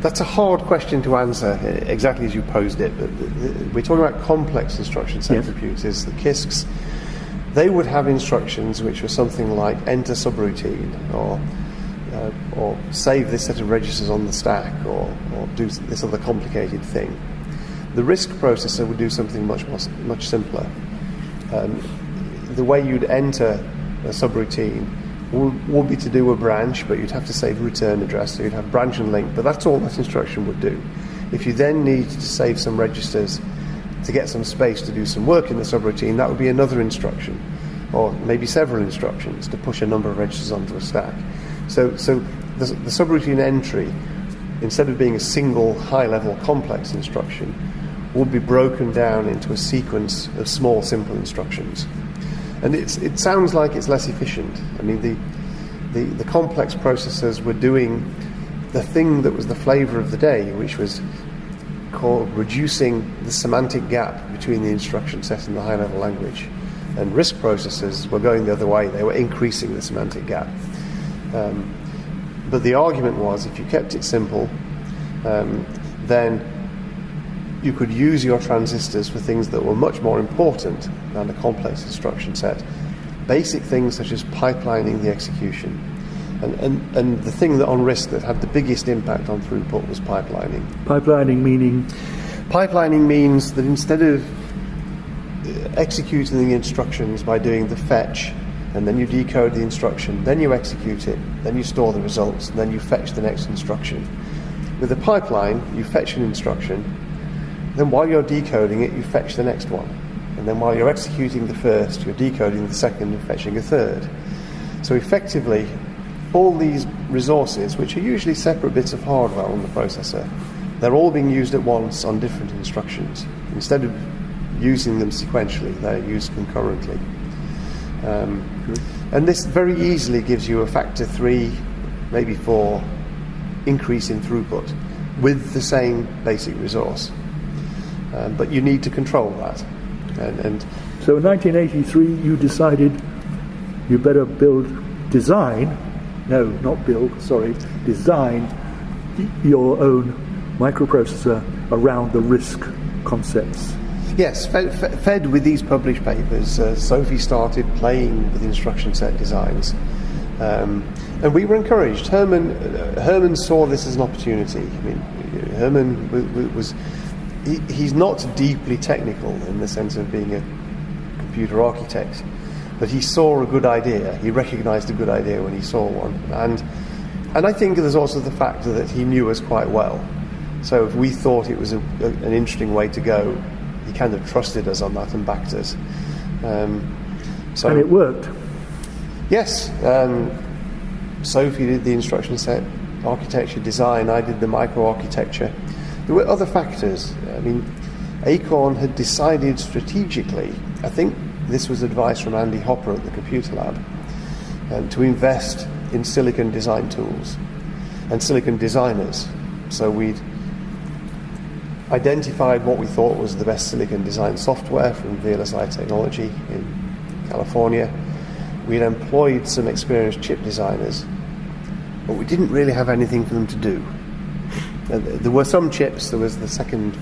S2: that's a hard question to answer exactly as you posed it, but we're talking about complex instruction set computers. The KISCs, they would have instructions which were something like enter subroutine, or save this set of registers on the stack, or do this other complicated thing. The RISC processor would do something much simpler. The way you'd enter a subroutine would be to do a branch, but you'd have to save return address, so you'd have branch and link, but that's all that instruction would do. If you then needed to save some registers to get some space to do some work in the subroutine, that would be another instruction, or maybe several instructions to push a number of registers onto a stack. So the subroutine entry, instead of being a single high-level complex instruction, would be broken down into a sequence of small, simple instructions. And it sounds like it's less efficient. I mean, the complex processors were doing the thing that was the flavour of the day, which was called reducing the semantic gap between the instruction set and the high-level language. And RISC processors were going the other way. They were increasing the semantic gap. But the argument was, if you kept it simple, then you could use your transistors for things that were much more important than a complex instruction set. Basic things such as pipelining the execution. And the thing that on RISC that had the biggest impact on throughput was pipelining.
S1: Pipelining meaning?
S2: Pipelining means that instead of executing the instructions by doing the fetch, and then you decode the instruction, then you execute it, then you store the results, and then you fetch the next instruction. With a pipeline, you fetch an instruction, then while you're decoding it, you fetch the next one. And then while you're executing the first, you're decoding the second and fetching a third. So effectively, all these resources, which are usually separate bits of hardware on the processor, they're all being used at once on different instructions. Instead of using them sequentially, they're used concurrently. And this very easily gives you a factor 3, maybe 4 increase in throughput with the same basic resource. But you need to control that. And
S1: so in 1983 you decided you better design your own microprocessor around the RISC concepts.
S2: Yes, fed with these published papers, Sophie started playing with instruction set designs. And we were encouraged. Herman saw this as an opportunity. I mean, Herman he's not deeply technical in the sense of being a computer architect, but he saw a good idea. He recognized a good idea when he saw one. And I think there's also the factor that he knew us quite well. So if we thought it was an interesting way to go, he kind of trusted us on that and backed us.
S1: And it worked.
S2: Yes. Sophie did the instruction set architecture design. I did the microarchitecture. There were other factors. I mean, Acorn had decided strategically, I think this was advice from Andy Hopper at the Computer Lab, to invest in silicon design tools and silicon designers. So we'd identified what we thought was the best silicon design software from VLSI Technology in California. We'd employed some experienced chip designers, but we didn't really have anything for them to do. There were some chips. There was the second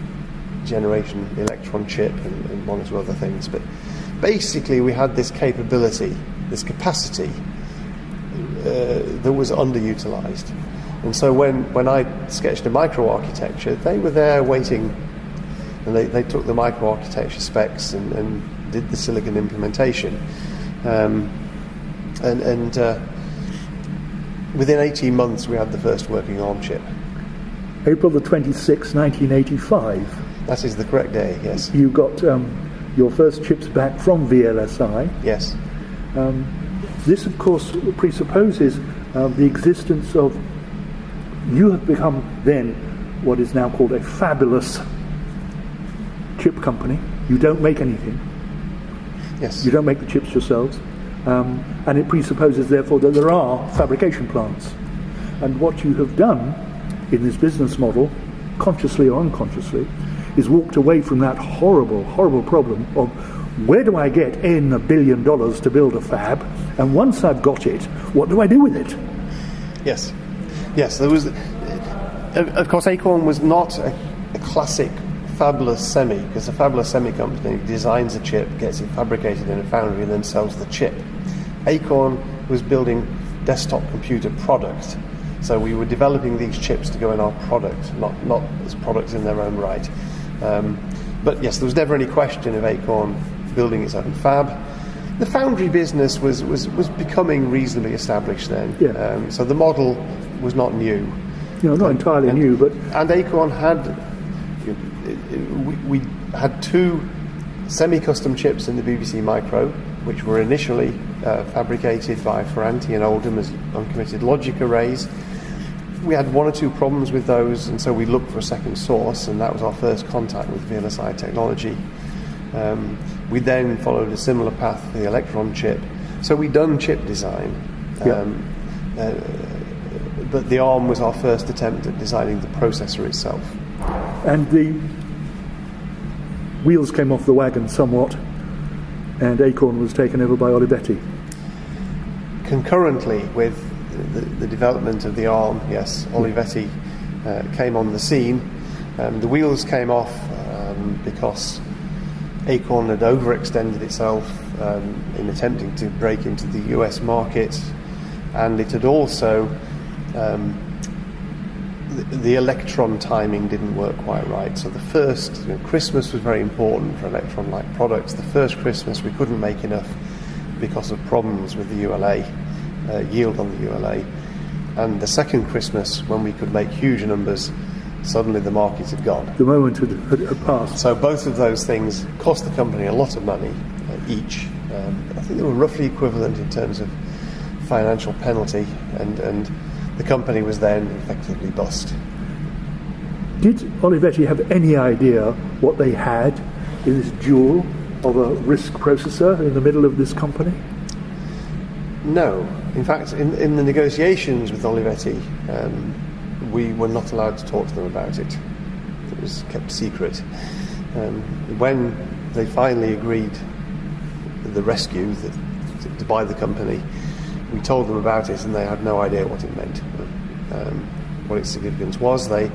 S2: generation Electron chip and one or two other things, but basically we had this capability, this capacity that was underutilized. And so when I sketched a microarchitecture, they were there waiting, and they took the microarchitecture specs and did the silicon implementation. Within 18 months we had the first working ARM chip.
S1: April the 26th, 1985.
S2: That is the correct day, yes.
S1: You got your first chips back from VLSI.
S2: Yes.
S1: This, of course, presupposes the existence of... You have become then what is now called a fabulous chip company. You don't make anything.
S2: Yes.
S1: You don't make the chips yourselves. And it presupposes, therefore, that there are fabrication plants. And what you have done in this business model, consciously or unconsciously, is walked away from that horrible, horrible problem of where do I get in $1 billion to build a fab, and once I've got it, what do I do with it?
S2: Yes. Yes, there was... Of course, Acorn was not a classic fabless semi, because a fabless semi company designs a chip, gets it fabricated in a foundry, and then sells the chip. Acorn was building desktop computer product. So we were developing these chips to go in our product, not as products in their own right. But yes, there was never any question of Acorn building its own fab. The foundry business was becoming reasonably established then.
S1: Yeah.
S2: So the model was not new.
S1: Not entirely new, but...
S2: And Acorn had... We had two semi-custom chips in the BBC Micro, which were initially fabricated by Ferranti and Oldham as uncommitted logic arrays. We had one or two problems with those, and so we looked for a second source, and that was our first contact with VLSI Technology. We then followed a similar path for the Electron chip. So we'd done chip design, but the ARM was our first attempt at designing the processor itself.
S1: And the wheels came off the wagon somewhat, and Acorn was taken over by Olivetti.
S2: Concurrently with the development of the ARM, yes, Olivetti came on the scene. The wheels came off because Acorn had overextended itself in attempting to break into the US market, and it had also the electron timing didn't work quite right. So the first Christmas was very important for electron-like products. The first Christmas we couldn't make enough because of problems with the ULA, yield on the ULA. And the second Christmas, when we could make huge numbers, suddenly the market had gone.
S1: The moment had passed.
S2: So both of those things cost the company a lot of money each. I think they were roughly equivalent in terms of financial penalty, and the company was then effectively bust.
S1: Did Olivetti have any idea what they had in this jewel of a RISC processor in the middle of this company?
S2: No. In fact, in the negotiations with Olivetti, we were not allowed to talk to them about it. It was kept secret. When they finally agreed the rescue to buy the company, we told them about it, and they had no idea what it meant, what its significance was. They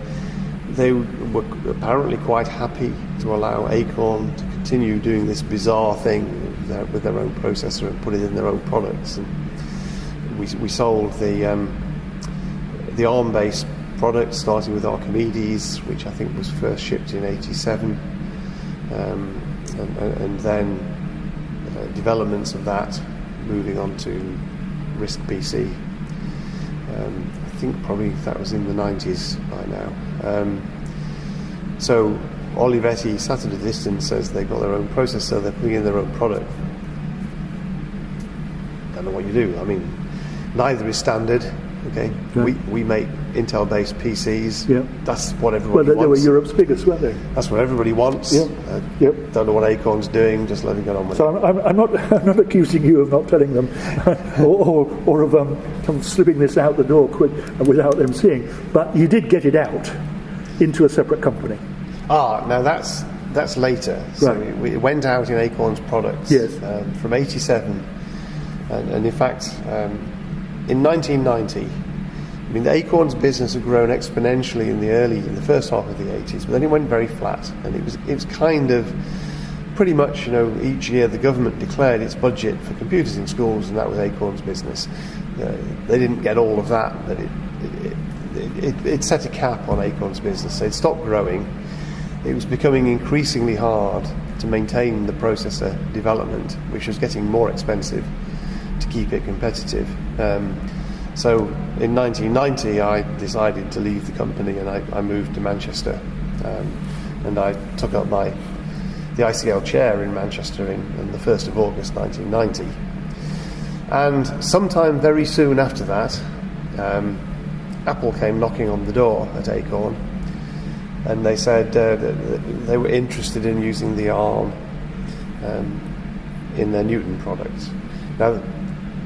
S2: were apparently quite happy to allow Acorn to continue doing this bizarre thing with their own processor and put it in their own products. And we sold the ARM-based products, starting with Archimedes, which I think was first shipped in '87, and then developments of that moving on to RISC PC. I think probably that was in the 90s by now. So Olivetti sat at a distance, says they've got their own processor, they're putting in their own product. Don't know what you do. I mean, neither is standard. Okay,
S1: yeah.
S2: We make Intel-based PCs.
S1: Yeah.
S2: That's what everybody wants.
S1: They were Europe's biggest, weren't they?
S2: That's what everybody wants.
S1: Yeah.
S2: Don't know what Acorn's doing. Just let it get on with it.
S1: So I'm not accusing you of not telling them, or of slipping this out the door quick without them seeing. But you did get it out into a separate company.
S2: Now that's later. So
S1: right.
S2: it went out in Acorn's products.
S1: Yes.
S2: From '87, and in fact. In 1990, I mean, the Acorn's business had grown exponentially in the first half of the 80s, but then it went very flat, and it was kind of pretty much, each year the government declared its budget for computers in schools, and that was Acorn's business. They didn't get all of that, but it set a cap on Acorn's business. So it stopped growing. It was becoming increasingly hard to maintain the processor development, which was getting more expensive to keep it competitive. So in 1990 I decided to leave the company, and I moved to Manchester, and I took up the ICL chair in Manchester on the 1st of August 1990. And sometime very soon after that, Apple came knocking on the door at Acorn, and they said that they were interested in using the ARM in their Newton products. Now,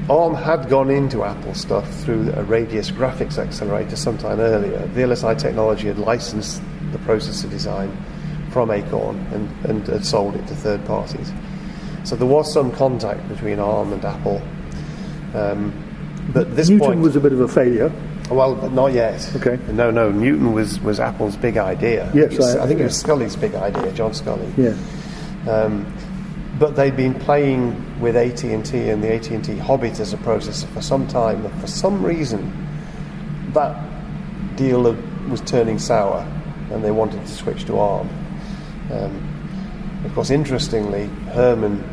S2: ARM had gone into Apple stuff through a Radius graphics accelerator sometime earlier. VLSI Technology had licensed the processor design from Acorn and had sold it to third parties. So there was some contact between ARM and Apple. But this
S1: Newton
S2: point
S1: was a bit of a failure.
S2: Well, not yet.
S1: Okay.
S2: No. Newton was Apple's big idea.
S1: Yes,
S2: I think it was Scully's big idea, John Scully.
S1: Yeah.
S2: But they'd been playing with AT&T and the AT&T Hobbit as a processor for some time. And for some reason, that deal was turning sour, and they wanted to switch to ARM. Of course, interestingly, Herman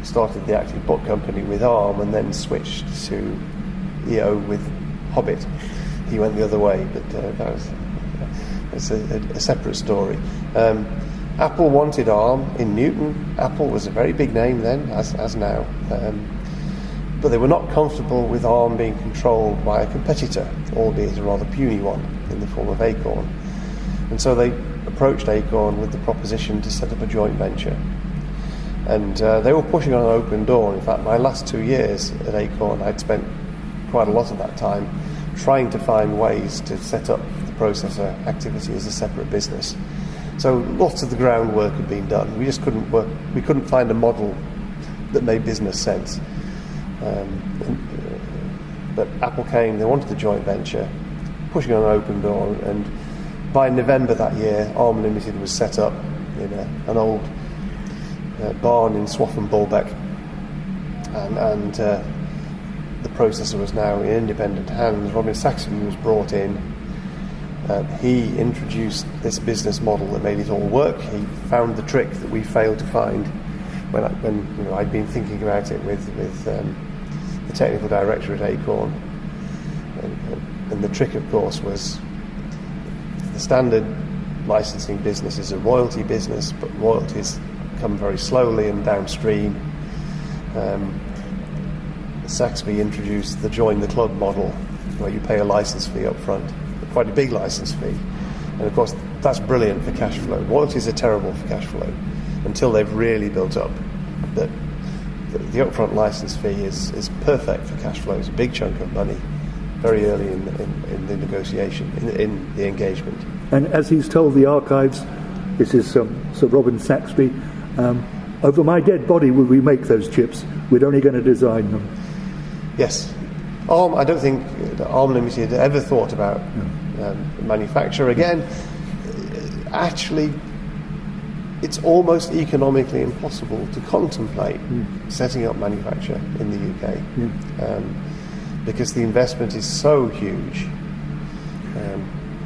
S2: started the Active Book Company with ARM and then switched to EO with Hobbit. He went the other way, but that's a separate story. Apple wanted ARM in Newton. Apple was a very big name then, as now. But they were not comfortable with ARM being controlled by a competitor, albeit a rather puny one, in the form of Acorn. And so they approached Acorn with the proposition to set up a joint venture. And they were pushing on an open door. In fact, my last 2 years at Acorn, I'd spent quite a lot of that time trying to find ways to set up the processor activity as a separate business. So lots of the groundwork had been done. We just couldn't find a model that made business sense. But Apple came, they wanted the joint venture, pushing on an open door, and by November that year, Arm Limited was set up in an old barn in Swaffham Bulbeck, and the processor was now in independent hands. Robin Saxby was brought in. He introduced this business model that made it all work. He found the trick that we failed to find when I'd been thinking about it with the technical director at Acorn. And the trick, of course, was the standard licensing business is a royalty business, but royalties come very slowly and downstream. Saxby introduced the join the club model, where you pay a license fee up front, quite a big license fee. And of course, that's brilliant for cash flow. Royalties are terrible for cash flow until they've really built up. But the upfront license fee is perfect for cash flow. It's a big chunk of money very early in the negotiation, in the engagement.
S1: And as he's told the archives, this is Sir Robin Saxby, over my dead body will we make those chips. We're only going to design them.
S2: Yes. I don't think Arm Limited ever thought about manufacture. Again, actually, it's almost economically impossible to contemplate setting up manufacture in the UK because the investment is so huge.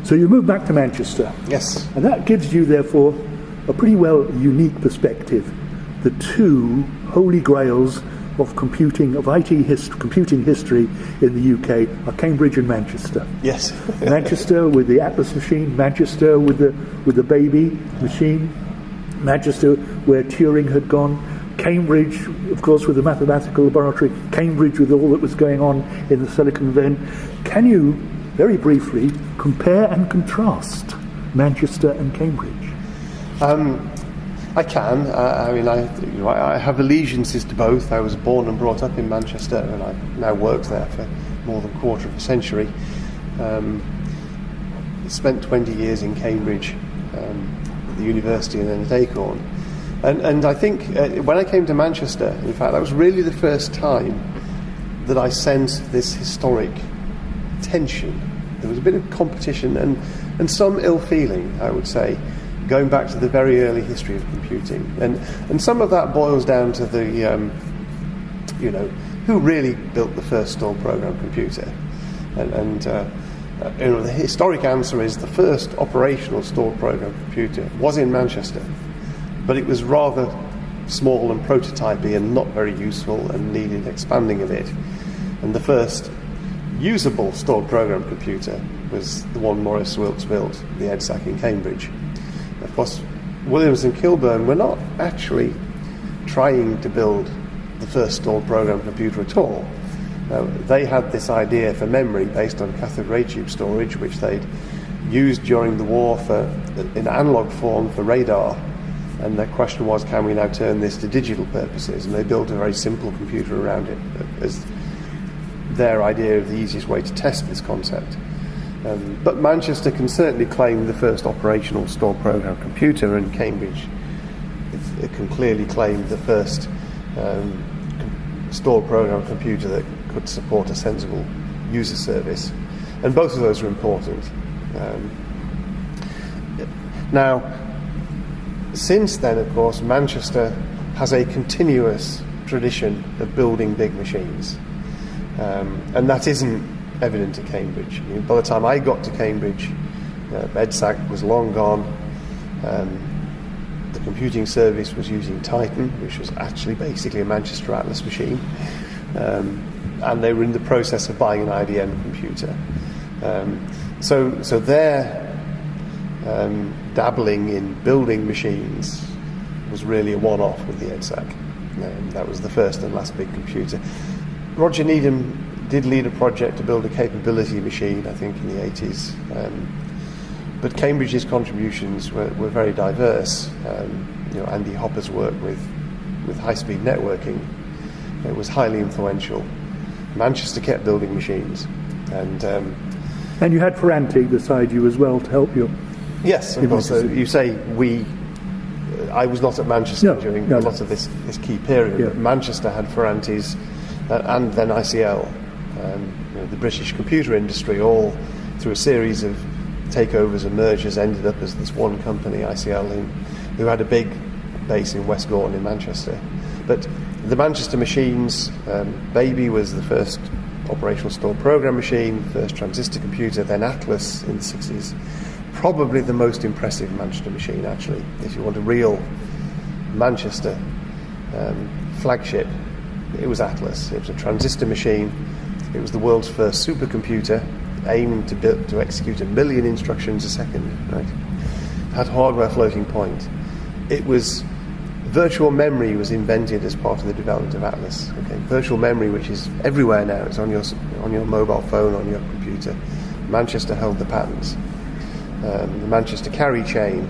S1: So you move back to Manchester.
S2: Yes.
S1: And that gives you, therefore, a pretty well unique perspective. The two holy grails of computing, of computing history in the UK are Cambridge and Manchester.
S2: Yes.
S1: Manchester with the Atlas machine, Manchester with the baby machine, Manchester where Turing had gone, Cambridge, of course, with the mathematical laboratory, Cambridge with all that was going on in the Silicon Valley. Can you, very briefly, compare and contrast Manchester and Cambridge?
S2: I can. I have allegiances to both. I was born and brought up in Manchester, and I've now worked there for more than a quarter of a century. Spent 20 years in Cambridge, at the university, and then at Acorn. And I think when I came to Manchester, in fact, that was really the first time that I sensed this historic tension. There was a bit of competition and some ill feeling, I would say, going back to the very early history of computing. And some of that boils down to the, who really built the first stored program computer. The historic answer is the first operational stored program computer was in Manchester, but it was rather small and prototypey and not very useful and needed expanding a bit. And the first usable stored program computer was the one Maurice Wilkes built, the EDSAC in Cambridge. Of course, Williams and Kilburn were not actually trying to build the first stored program computer at all. They had this idea for memory based on cathode ray tube storage, which they'd used during the war in analog form for radar. And the question was, can we now turn this to digital purposes? And they built a very simple computer around it as their idea of the easiest way to test this concept. But Manchester can certainly claim the first operational stored program computer, and Cambridge it can clearly claim the first stored program computer that could support a sensible user service. And both of those are important. Now, since then, of course, Manchester has a continuous tradition of building big machines. And that isn't evident at Cambridge. I mean, by the time I got to Cambridge, EDSAC was long gone. The computing service was using Titan, which was actually basically a Manchester Atlas machine. And they were in the process of buying an IBM computer. So their dabbling in building machines was really a one-off with the EDSAC. That was the first and last big computer. Roger Needham did lead a project to build a capability machine, I think, in the 80s. But Cambridge's contributions were very diverse. Andy Hopper's work with high-speed networking, it was highly influential. Manchester kept building machines. And
S1: you had Ferranti beside you as well to help you.
S2: yes, of course. So you say we. I was not at Manchester during a lot of this key period.
S1: Yeah.
S2: But Manchester had Ferranti's and then ICL, the British computer industry, all through a series of takeovers and mergers ended up as this one company, ICL, who had a big base in West Gorton in Manchester. But the Manchester machines, Baby was the first operational store program machine, first transistor computer, then Atlas in the 60s. Probably the most impressive Manchester machine, actually. If you want a real Manchester flagship, it was Atlas. It was a transistor machine. It was the world's first supercomputer, aimed to execute 1 million instructions a second. Right? Had hardware floating point. It was virtual memory was invented as part of the development of Atlas. Okay, virtual memory, which is everywhere now. It's on your mobile phone, on your computer. Manchester held the patents. The Manchester carry chain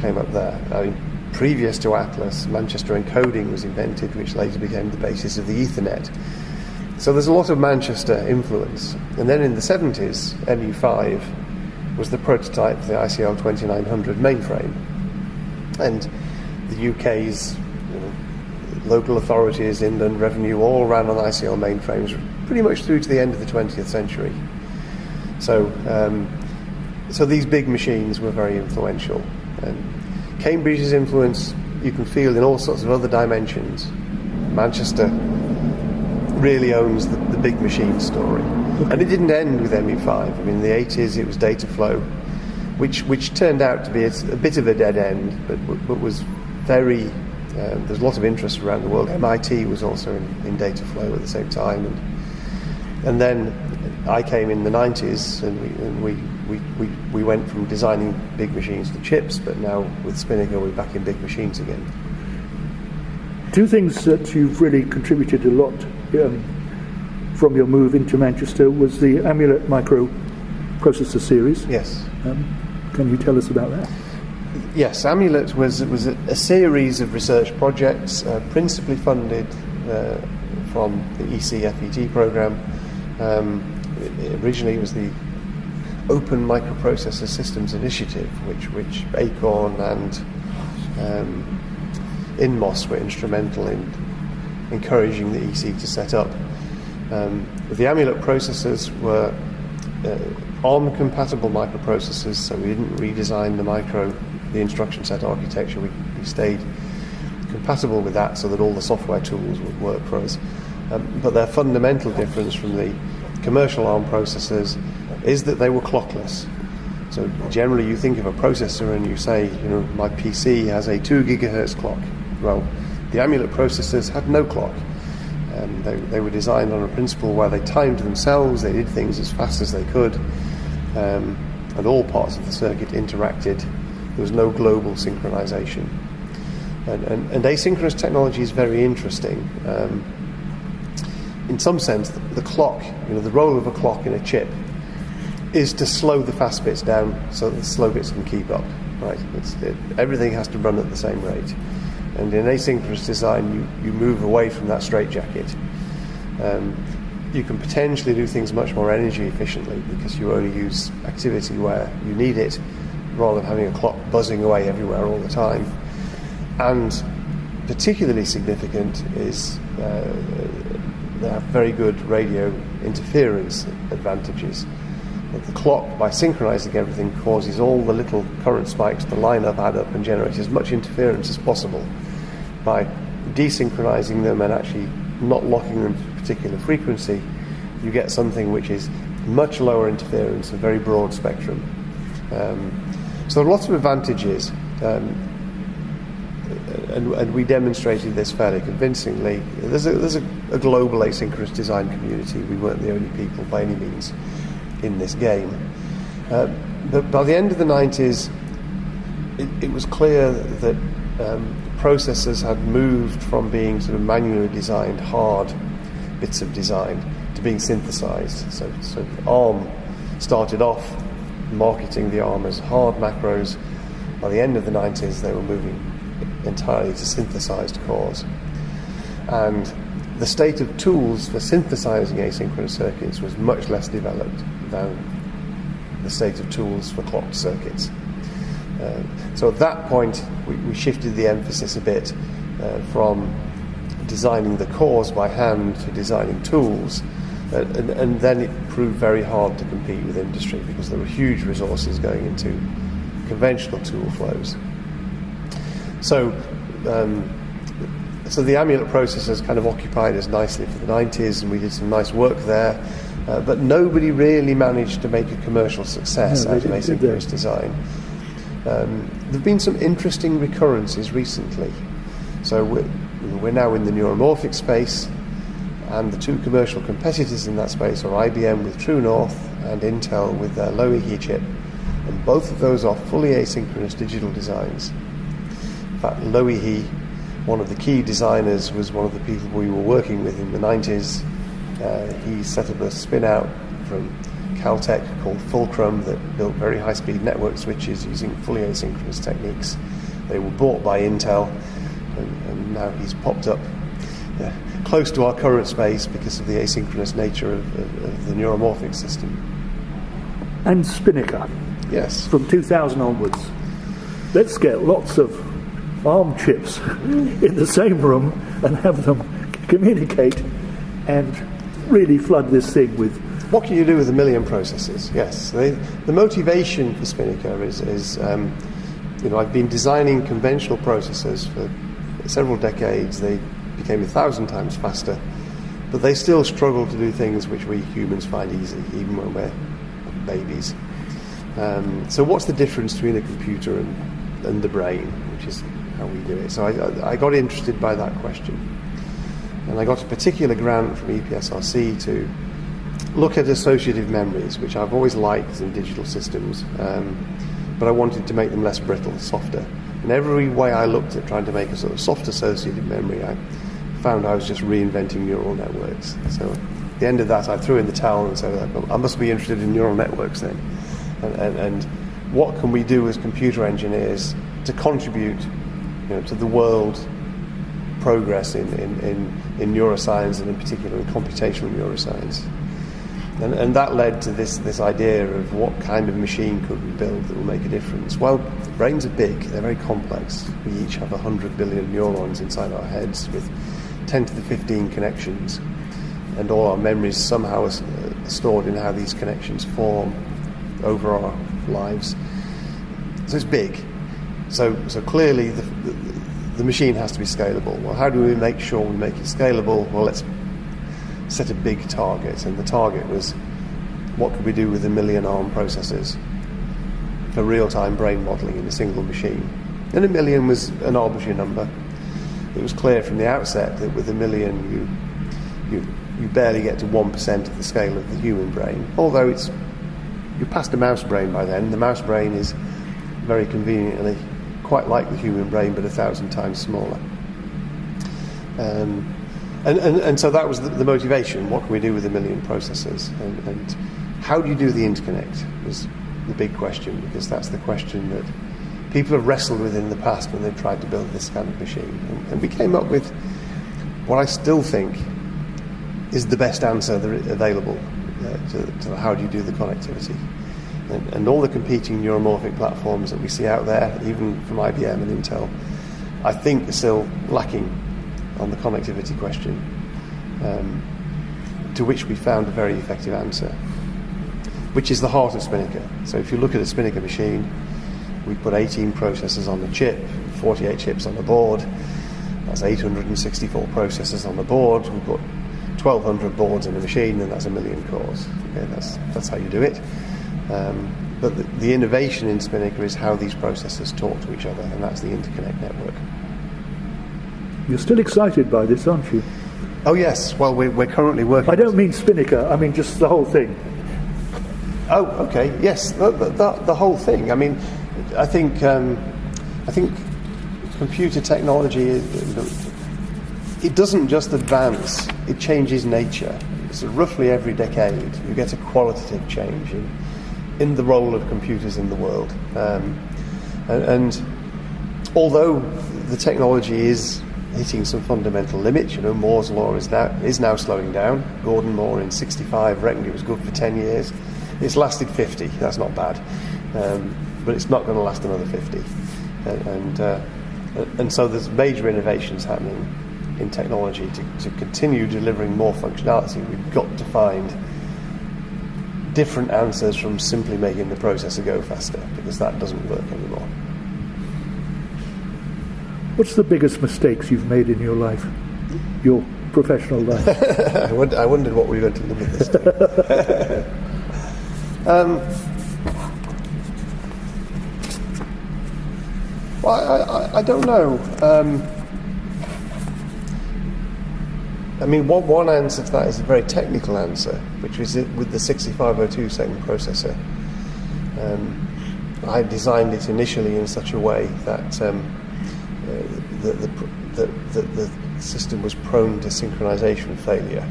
S2: came up there. I mean, previous to Atlas, Manchester encoding was invented, which later became the basis of the Ethernet. So there's a lot of Manchester influence. And then in the 70s, MU5 was the prototype for the ICL 2900 mainframe. And the UK's local authorities, Inland Revenue, all ran on ICL mainframes pretty much through to the end of the 20th century. So these big machines were very influential. And Cambridge's influence you can feel in all sorts of other dimensions. Manchester really owns the big machine story. Okay. And it didn't end with MU5. I mean, in the 80s it was data flow, which turned out to be a bit of a dead end, but was very... there's a lot of interest around the world. MIT was also in data flow at the same time. And then I came in the 90s, and we went from designing big machines to chips, but now with Spinnaker we're back in big machines again.
S1: Two things that you've really contributed a lot from your move into Manchester was the Amulet microprocessor series.
S2: Yes.
S1: Can you tell us about that?
S2: Yes, Amulet was a series of research projects, principally funded from the EC-FET program. Originally it was the Open Microprocessor Systems Initiative, which Acorn and INMOS were instrumental in encouraging the EC to set up. The Amulet processors were ARM-compatible microprocessors, so we didn't redesign the instruction set architecture. We stayed compatible with that so that all the software tools would work for us. But their fundamental difference from the commercial ARM processors is that they were clockless. So generally you think of a processor and you say, my PC has a 2 gigahertz clock. Well, the Amulet processors had no clock. They were designed on a principle where they timed themselves, they did things as fast as they could, and all parts of the circuit interacted. There was no global synchronization. And asynchronous technology is very interesting. In some sense, the clock, the role of a clock in a chip is to slow the fast bits down so that the slow bits can keep up. Right? Everything has to run at the same rate. And in asynchronous design, you move away from that straitjacket. You can potentially do things much more energy efficiently because you only use activity where you need it, rather than having a clock buzzing away everywhere all the time. And particularly significant is they have very good radio interference advantages. The clock, by synchronizing everything, causes all the little current spikes to line up, add up, and generate as much interference as possible. By desynchronizing them and actually not locking them to a particular frequency, you get something which is much lower interference, a very broad spectrum. So there are lots of advantages, and we demonstrated this fairly convincingly. There's a global asynchronous design community. We weren't the only people by any means in this game. But by the end of the 90s, it was clear that processors had moved from being sort of manually designed hard bits of design to being synthesized. So ARM started off marketing the ARM as hard macros. By the end of the 90s, they were moving entirely to synthesized cores. And the state of tools for synthesizing asynchronous circuits was much less developed than the state of tools for clocked circuits. So at that point, we shifted the emphasis a bit from designing the cores by hand to designing tools, and then it proved very hard to compete with industry because there were huge resources going into conventional tool flows. So the Amulet processors kind of occupied us nicely for the 90s, and we did some nice work there, but nobody really managed to make a commercial success out of asynchronous design. There have been some interesting recurrences recently. So we're now in the neuromorphic space, and the two commercial competitors in that space are IBM with True North and Intel with their Loihi chip, and both of those are fully asynchronous digital designs. In fact, Loihi, one of the key designers, was one of the people we were working with in the 90s. He set up a spin-out from Caltech called Fulcrum that built very high-speed network switches using fully asynchronous techniques. They were bought by Intel, and now he's popped up close to our current space because of the asynchronous nature of the neuromorphic system.
S1: And Spinnaker.
S2: Yes.
S1: From 2000 onwards. Let's get lots of ARM chips in the same room and have them communicate and really flood this thing with...
S2: What can you do with 1 million processors? Yes. The motivation for Spinnaker is I've been designing conventional processors for several decades. They became 1,000 times faster, but they still struggle to do things which we humans find easy, even when we're babies. So what's the difference between a computer and the brain, which is how we do it? So I got interested by that question, and I got a particular grant from EPSRC to look at associative memories, which I've always liked in digital systems, but I wanted to make them less brittle, softer. And every way I looked at trying to make a sort of soft associative memory, I found I was just reinventing neural networks. So at the end of that, I threw in the towel and said, I must be interested in neural networks then. And what can we do as computer engineers to contribute to the world progress in neuroscience, and in particular in computational neuroscience? And that led to this idea of what kind of machine could we build that will make a difference. Well, brains are big, they're very complex. We each have 100 billion neurons inside our heads with 10 to the 15 connections, and all our memories somehow are stored in how these connections form over our lives. So it's big. So clearly the machine has to be scalable. Well, how do we make sure we make it scalable? Well, let's set a big target, and the target was, what could we do with 1 million ARM processors for real-time brain modeling in a single machine? And 1 million was an arbitrary number. It was clear from the outset that with 1 million you barely get to 1% of the scale of the human brain, although you're past a mouse brain by then. The mouse brain is very conveniently quite like the human brain, but 1,000 times smaller. And so that was the motivation. What can we do with 1 million processors? And how do you do the interconnect was the big question, because that's the question that people have wrestled with in the past when they've tried to build this kind of machine. And we came up with what I still think is the best answer available to how do you do the connectivity. And all the competing neuromorphic platforms that we see out there, even from IBM and Intel, I think are still lacking on the connectivity question, to which we found a very effective answer, which is the heart of Spinnaker. So if you look at a Spinnaker machine, we put 18 processors on the chip, 48 chips on the board. That's 864 processors on the board. We've got 1,200 boards in a machine, and that's 1 million cores. Okay, that's how you do it. But the innovation in Spinnaker is how these processors talk to each other, and that's the interconnect network.
S1: You're still excited by this, aren't you?
S2: Oh yes. Well, we're currently working.
S1: I don't mean Spinnaker. I mean just the whole thing.
S2: Oh, okay. Yes, the whole thing. I mean, I think computer technology, it doesn't just advance; it changes nature. So roughly every decade, you get a qualitative change in the role of computers in the world. And although the technology is hitting some fundamental limits. You know, Moore's law is now slowing down. Gordon Moore in '65 reckoned it was good for 10 years. It's lasted 50. That's not bad, but it's not going to last another 50. And so there's major innovations happening in technology to continue delivering more functionality. We've got to find different answers from simply making the processor go faster, because that doesn't work anymore.
S1: What's the biggest mistakes you've made in your life, your professional life?
S2: I wondered what we were going to limit this to. Well, I don't know. I mean, one answer to that is a very technical answer, which is with the 6502 second processor. I designed it initially in such a way that the system was prone to synchronization failure.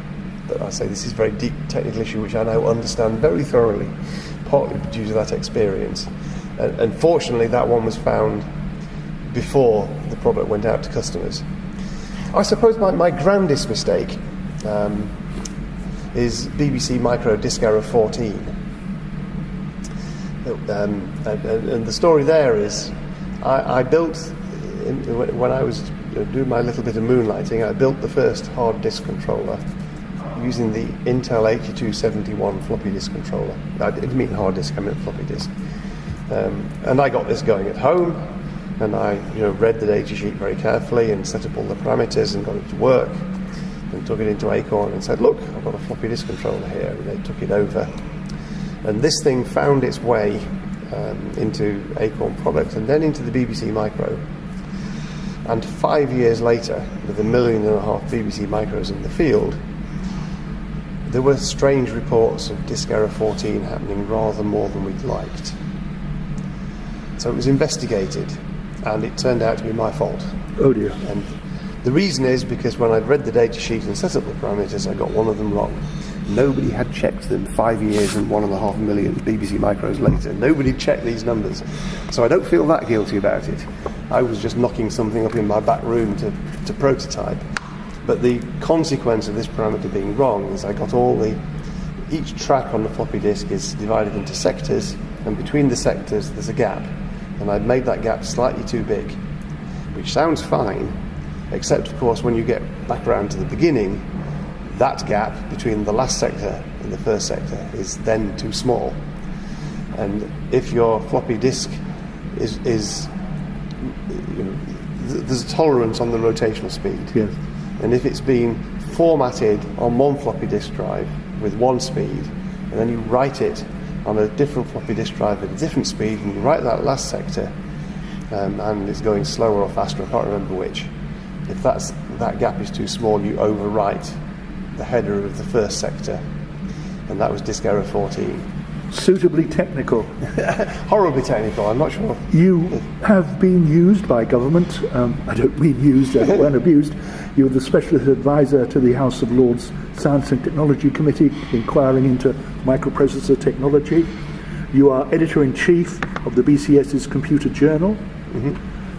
S2: But I say this is a very deep technical issue which I now understand very thoroughly, partly due to that experience. And fortunately, that one was found before the product went out to customers. I suppose my grandest mistake is BBC Micro Disk Error 14. And the story there is, I built, when I was doing my little bit of moonlighting, I built the first hard disk controller using the Intel 8271 floppy disk controller. I didn't mean hard disk, I meant floppy disk. And I got this going at home, and I read the data sheet very carefully and set up all the parameters and got it to work, and took it into Acorn and said, look, I've got a floppy disk controller here, and they took it over. And this thing found its way into Acorn product and then into the BBC Micro. And 5 years later, with 1.5 million BBC Micros in the field, there were strange reports of disk error 14 happening rather more than we'd liked. So it was investigated, and it turned out to be my fault.
S1: Oh dear.
S2: And the reason is because when I'd read the data sheet and set up the parameters, I got one of them wrong. Nobody had checked them 5 years and 1.5 million BBC Micros later. Nobody checked these numbers. So I don't feel that guilty about it. I was just knocking something up in my back room to prototype. But the consequence of this parameter being wrong is I got each track on the floppy disk is divided into sectors, and between the sectors there's a gap. And I'd made that gap slightly too big, which sounds fine, except of course when you get back around to the beginning, that gap between the last sector and the first sector is then too small. And if your floppy disk is there's a tolerance on the rotational speed.
S1: Yes.
S2: And if it's been formatted on one floppy disk drive with one speed, and then you write it on a different floppy disk drive at a different speed, and you write that last sector, and it's going slower or faster, I can't remember which. If that gap is too small, you overwrite the header of the first sector, and that was disk error 14.
S1: Suitably technical.
S2: Horribly technical, I'm not sure.
S1: You have been used by government. I don't mean used and abused. You're the specialist advisor to the House of Lords Science and Technology Committee, inquiring into microprocessor technology. You are editor-in-chief of the BCS's Computer Journal. Mm-hmm.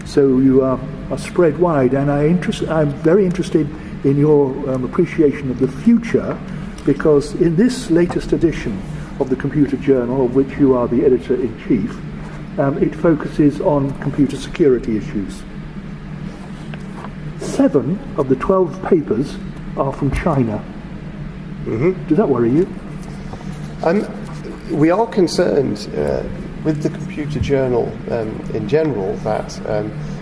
S1: So you are spread wide, and I'm very interested in your appreciation of the future, because in this latest edition of the Computer Journal, of which you are the editor-in-chief, it focuses on computer security issues. 7 of the 12 papers are from China. Mm-hmm. Does that worry you?
S2: We are concerned with the Computer Journal in general that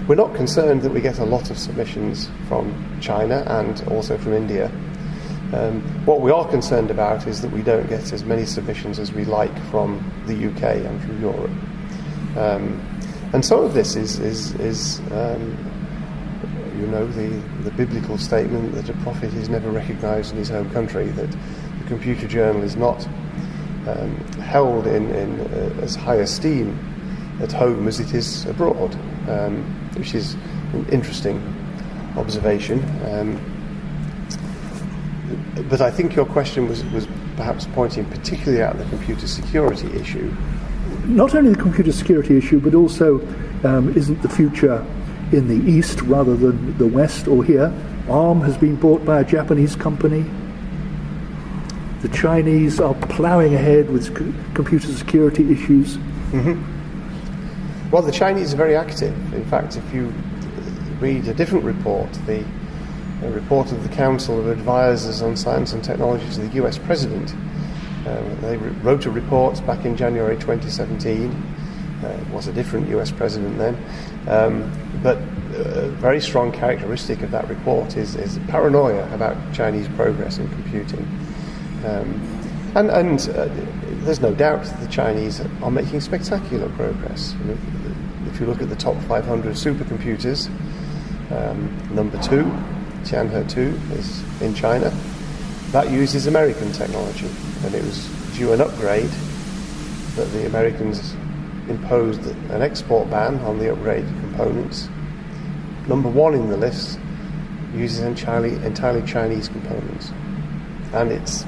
S2: we're not concerned that we get a lot of submissions from China and also from India. What we are concerned about is that we don't get as many submissions as we like from the UK and from Europe. And some of this is the biblical statement that a prophet is never recognised in his home country, that the Computer Journal is not held in as high esteem at home as it is abroad, which is an interesting observation. But I think your question was perhaps pointing particularly at the computer security issue.
S1: Not only the computer security issue, but also isn't the future in the east rather than the west, or here. ARM has been bought by a Japanese company. The Chinese are ploughing ahead with computer security issues.
S2: Well, the Chinese are very active. In fact, if you read a different report, the report of the Council of Advisors on Science and Technology to the US President, they wrote a report back in January 2017. It was a different US President then. But a very strong characteristic of that report is paranoia about Chinese progress in computing. And there's no doubt the Chinese are making spectacular progress. You know, if you look at the top 500 supercomputers, number 2, Tianhe 2, is in China. That uses American technology, and it was due an upgrade that the Americans imposed an export ban on the upgraded components. Number 1 in the list uses entirely Chinese components, and it's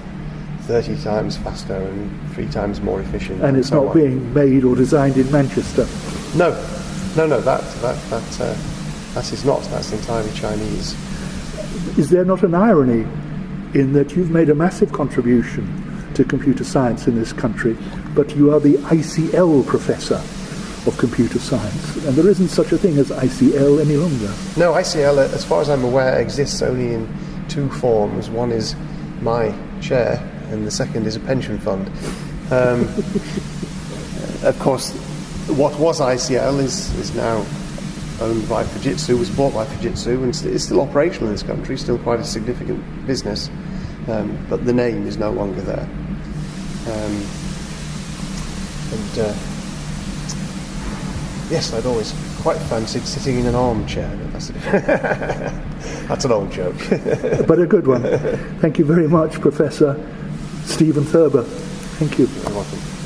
S2: 30 times faster and 3 times more efficient.
S1: And it's not being made or designed in Manchester.
S2: No, that is not. That's entirely Chinese.
S1: Is there not an irony in that you've made a massive contribution to computer science in this country, but you are the ICL professor of computer science, and there isn't such a thing as ICL any longer?
S2: No, ICL, as far as I'm aware, exists only in 2 forms. One is my chair, and the second is a pension fund. Of course, what was ICL is now owned by Fujitsu, was bought by Fujitsu, and is still operational in this country, still quite a significant business, but the name is no longer there. Yes, I'd always quite fancied sitting in an armchair. That's an old joke.
S1: But a good one. Thank you very much, Professor Stephen Furber. Thank you.
S2: You're welcome.